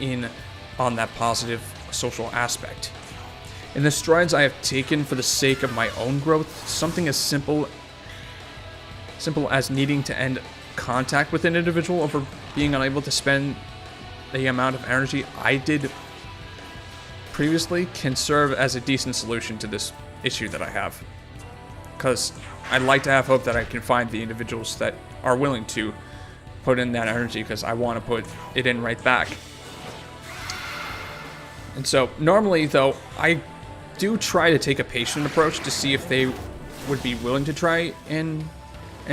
in on that positive social aspect. In the strides I have taken for the sake of my own growth, something as simple as needing to end contact with an individual over being unable to spend the amount of energy I did previously can serve as a decent solution to this issue that I have. Because I'd like to have hope that I can find the individuals that are willing to put in that energy, because I want to put it in right back. And so normally though, I do try to take a patient approach to see if they would be willing to try and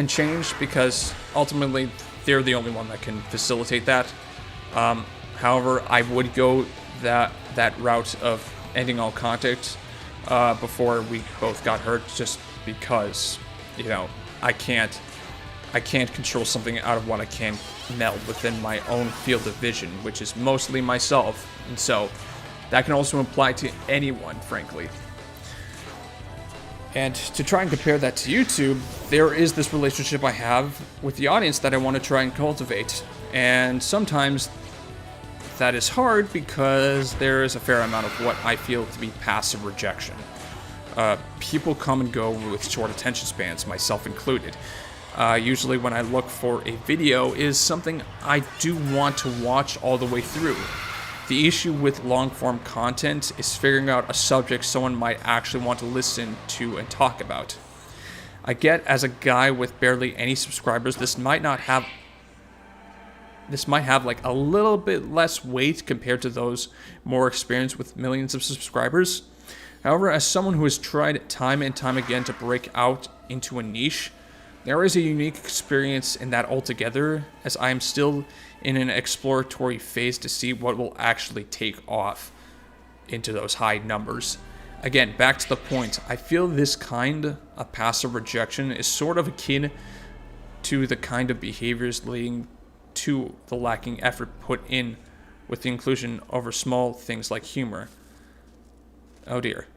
change, because ultimately they're the only one that can facilitate that. However, I would go that route of ending all contact before we both got hurt, just because, you know, I can't control something out of what I can meld within my own field of vision, which is mostly myself, and so that can also apply to anyone, frankly. And to try and compare that to YouTube, there is this relationship I have with the audience that I want to try and cultivate. And sometimes that is hard because there is a fair amount of what I feel to be passive rejection. People come and go with short attention spans, myself included. Usually when I look for a video is something I do want to watch all the way through. The issue with long-form content is figuring out a subject someone might actually want to listen to and talk about. I get, as a guy with barely any subscribers, this might have like a little bit less weight compared to those more experienced with millions of subscribers. However, as someone who has tried time and time again to break out into a niche, there is a unique experience in that altogether, as I am still in an exploratory phase to see what will actually take off into those high numbers. Again, back to the point, I feel this kind of passive rejection is sort of akin to the kind of behaviors leading to the lacking effort put in with the inclusion over small things like humor. Oh dear,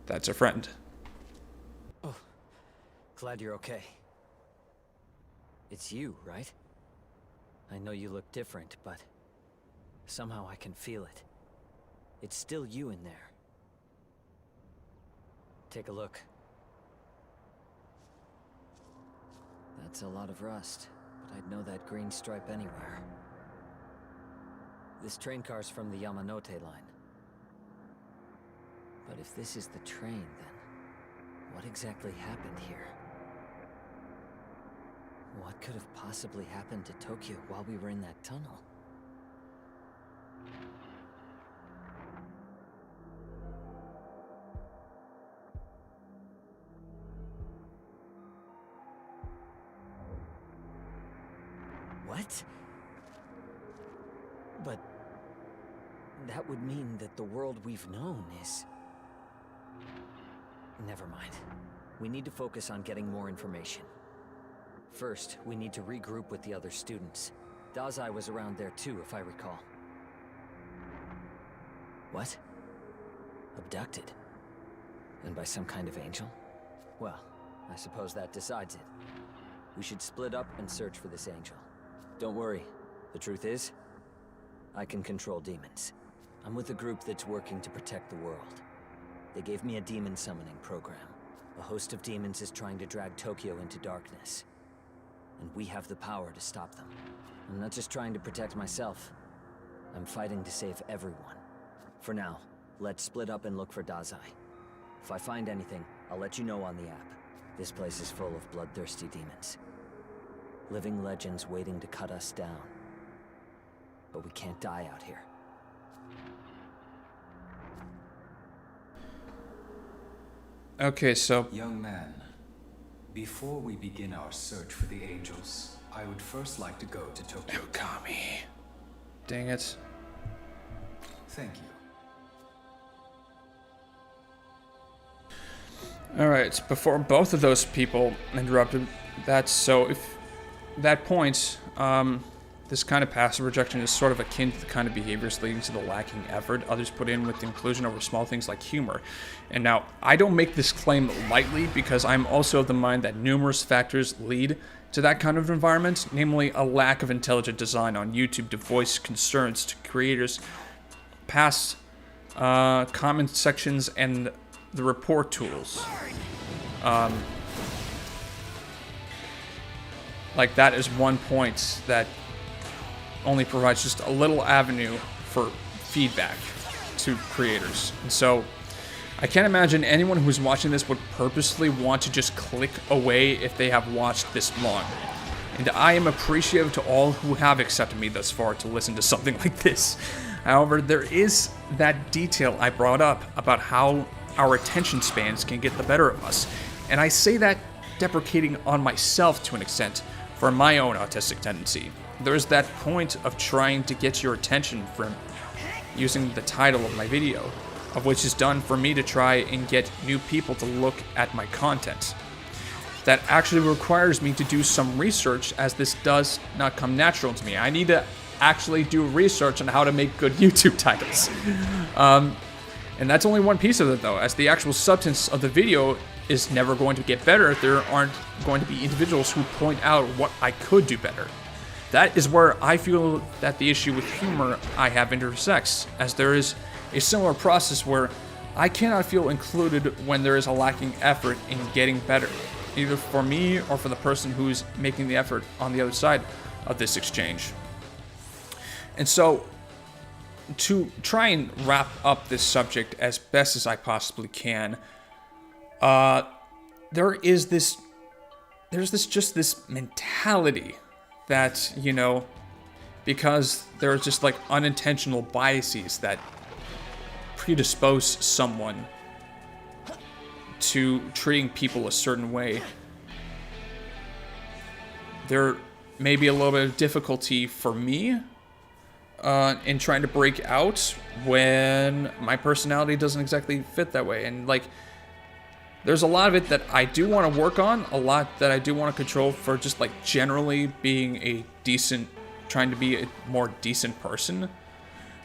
that's a friend. Oh, glad you're okay. It's you, right? I know you look different, but somehow I can feel it. It's still you in there. Take a look. That's a lot of rust, but I'd know that green stripe anywhere. This train car's from the Yamanote line. But if this is the train, then what exactly happened here? What could have possibly happened to Tokyo while we were in that tunnel? What? But that would mean that the world we've known is... Never mind. We need to focus on getting more information. First, we need to regroup with the other students. Dazai was around there too, if I recall. What? Abducted? And by some kind of angel? Well, I suppose that decides it. We should split up and search for this angel. Don't worry. The truth is, I can control demons. I'm with a group that's working to protect the world. They gave me a demon summoning program. A host of demons is trying to drag Tokyo into darkness. And we have the power to stop them. I'm not just trying to protect myself. I'm fighting to save everyone. For now, let's split up and look for Dazai. If I find anything, I'll let you know on the app. This place is full of bloodthirsty demons. Living legends waiting to cut us down. But we can't die out here. Okay, so... Young man, before we begin our search for the angels, I would first like to go to Tokyo. Megami. Dang it. Thank you. Alright, before both of those people interrupted, if that point, this kind of passive rejection is sort of akin to the kind of behaviors leading to the lacking effort others put in with inclusion over small things like humor. And now, I don't make this claim lightly because I'm also of the mind that numerous factors lead to that kind of environment, namely a lack of intelligent design on YouTube to voice concerns to creators past comment sections and the report tools. Like that is one point that only provides just a little avenue for feedback to creators. And so I can't imagine anyone who's watching this would purposely want to just click away if they have watched this long. And I am appreciative to all who have accepted me thus far to listen to something like this. However, there is that detail I brought up about how our attention spans can get the better of us. And I say that deprecating on myself to an extent for my own autistic tendency. There's that point of trying to get your attention from using the title of my video, of which is done for me to try and get new people to look at my content. That actually requires me to do some research, as this does not come natural to me. I need to actually do research on how to make good YouTube titles. And that's only one piece of it though, as the actual substance of the video is never going to get better if there aren't going to be individuals who point out what I could do better. That is where I feel that the issue with humor I have intersects, as there is a similar process where I cannot feel included when there is a lacking effort in getting better, either for me or for the person who's making the effort on the other side of this exchange. And so, to try and wrap up this subject as best as I possibly can, there's this mentality that, you know, because there are just like unintentional biases that predispose someone to treating people a certain way, there may be a little bit of difficulty for me in trying to break out when my personality doesn't exactly fit that way. And like, there's a lot of it that I do want to work on, a lot that I do want to control for just like generally being trying to be a more decent person.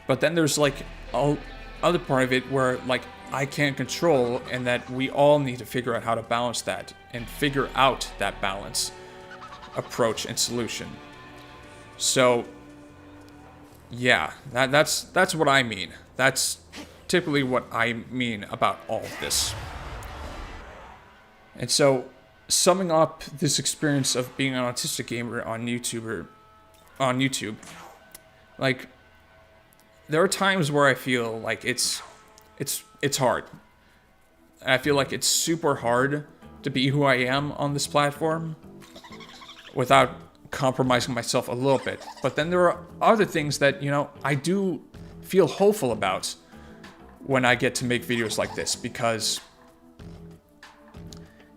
But then there's like other part of it where like I can't control, and that we all need to figure out how to balance that and figure out that balance, approach, and solution. So yeah, that's what I mean. That's typically what I mean about all of this. And so, summing up this experience of being an autistic gamer on YouTube, like, there are times where I feel like it's hard. I feel like it's super hard to be who I am on this platform without compromising myself a little bit. But then there are other things that, you know, I do feel hopeful about when I get to make videos like this, because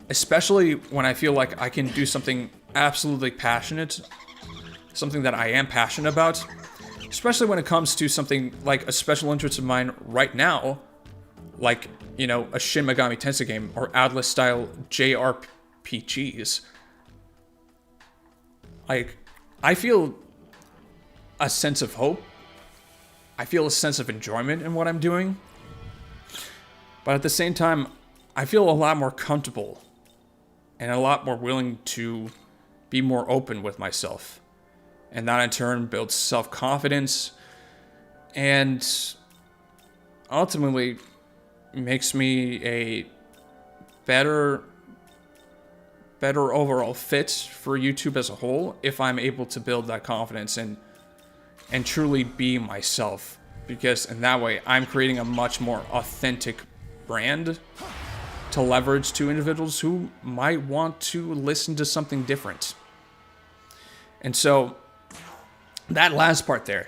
especially when I feel like I can do something absolutely passionate, something that I am passionate about, especially when it comes to something like a special interest of mine right now, like, you know, a Shin Megami Tensei game or Atlas-style JRPGs. Like, I feel a sense of hope. I feel a sense of enjoyment in what I'm doing. But at the same time, I feel a lot more comfortable and a lot more willing to be more open with myself. And that in turn builds self-confidence and ultimately makes me a better overall fit for YouTube as a whole if I'm able to build that confidence and truly be myself. Because in that way, I'm creating a much more authentic brand to leverage to individuals who might want to listen to something different. And so that last part there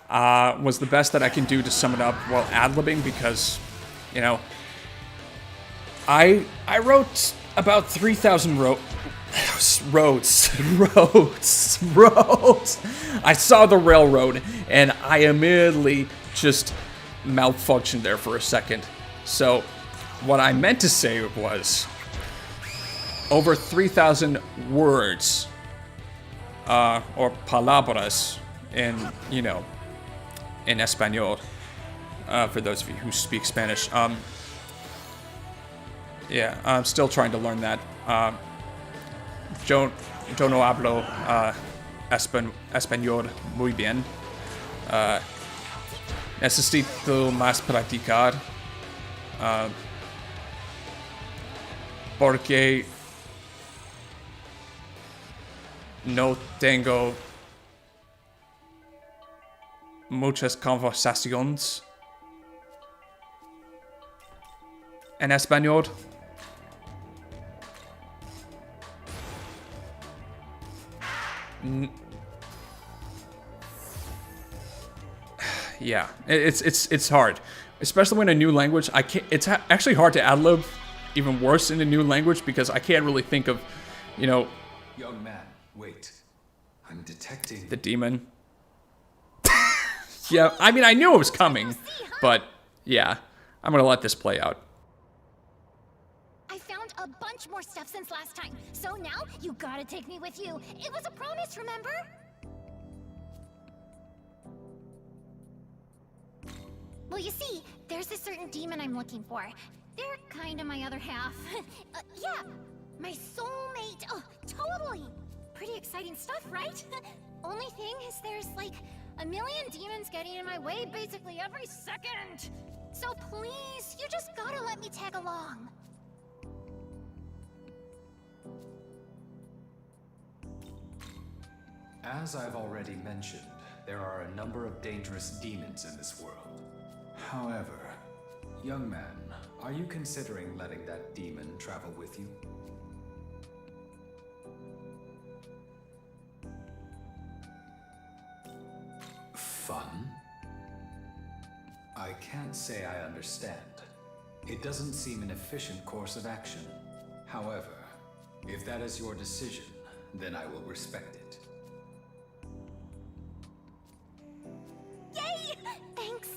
was the best that I can do to sum it up while ad-libbing, because, you know, I wrote about 3,000 Roads. I saw the railroad, and I immediately just malfunctioned there for a second. So, what I meant to say was over 3,000 words, or palabras in, in Espanol, for those of you who speak Spanish. Yeah, I'm still trying to learn that. Yo no hablo español muy bien. Necesito más practicar. Porque no tengo muchas conversaciones en español. Yeah, it's hard, especially when a new language. I can't. It's actually hard to ad-lib, even worse in a new language because I can't really think of, Young man, wait. I'm detecting the demon. Yeah, I mean I knew it was coming, but yeah, I'm gonna let this play out. I found a bunch more stuff since last time, so now you gotta take me with you. It was a promise, remember? Well, you see, there's a certain demon I'm looking for. They're kind of my other half. Yeah, my soulmate. Oh, totally. Pretty exciting stuff, right? Only thing is there's like a million demons getting in my way basically every second. So please, you just gotta let me tag along. As I've already mentioned, there are a number of dangerous demons in this world. However, young man, are you considering letting that demon travel with you? Fun? I can't say I understand. It doesn't seem an efficient course of action. However, if that is your decision, then I will respect it. Yay! Thanks.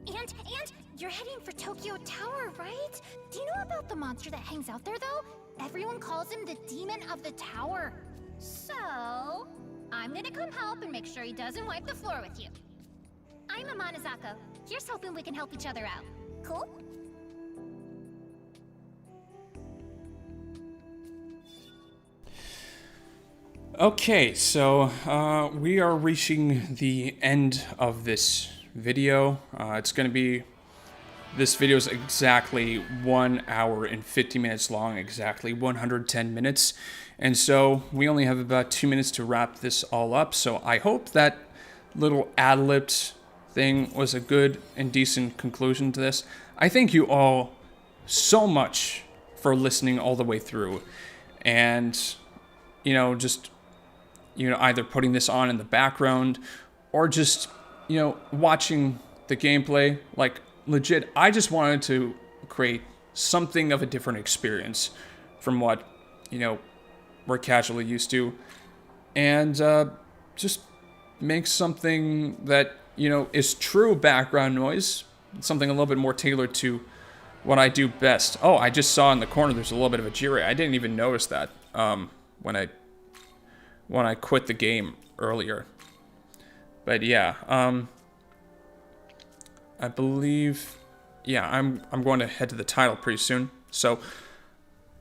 And you're heading for Tokyo Tower, right? Do you know about the monster that hangs out there, though? Everyone calls him the Demon of the Tower. So, I'm gonna come help and make sure he doesn't wipe the floor with you. I'm Amanazako. Here's hoping we can help each other out. Cool? Okay, so we are reaching the end of this video. It's going to be, this video is exactly 1 hour and 50 minutes long, exactly 110 minutes. And so we only have about 2 minutes to wrap this all up. So I hope that little ad-libbed thing was a good and decent conclusion to this. I thank you all so much for listening all the way through. And, just either putting this on in the background or just, watching the gameplay. Like, legit, I just wanted to create something of a different experience from what, we're casually used to. And just make something that, is true background noise. Something a little bit more tailored to what I do best. Oh, I just saw in the corner there's a little bit of a G-ray. I didn't even notice that when I quit the game earlier. But yeah, I believe, yeah, I'm going to head to the title pretty soon. So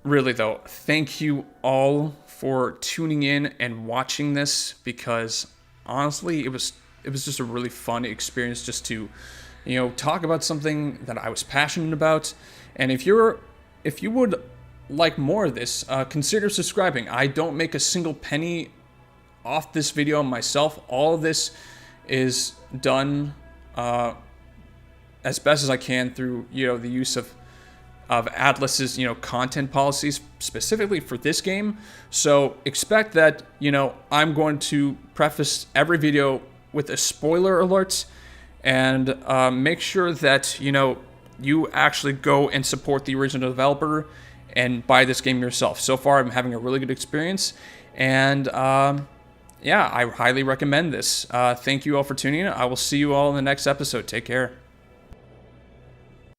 really though, thank you all for tuning in and watching this, because honestly, it was just a really fun experience just to, talk about something that I was passionate about. And if you would like more of this, consider subscribing. I don't make a single penny off this video myself. All of this is done as best as I can through the use of Atlas's content policies specifically for this game. So expect that I'm going to preface every video with a spoiler alert, and make sure that you actually go and support the original developer and buy this game yourself. So far, I'm having a really good experience, and yeah, I highly recommend this. Thank you all for tuning in. I will see you all in the next episode. Take care.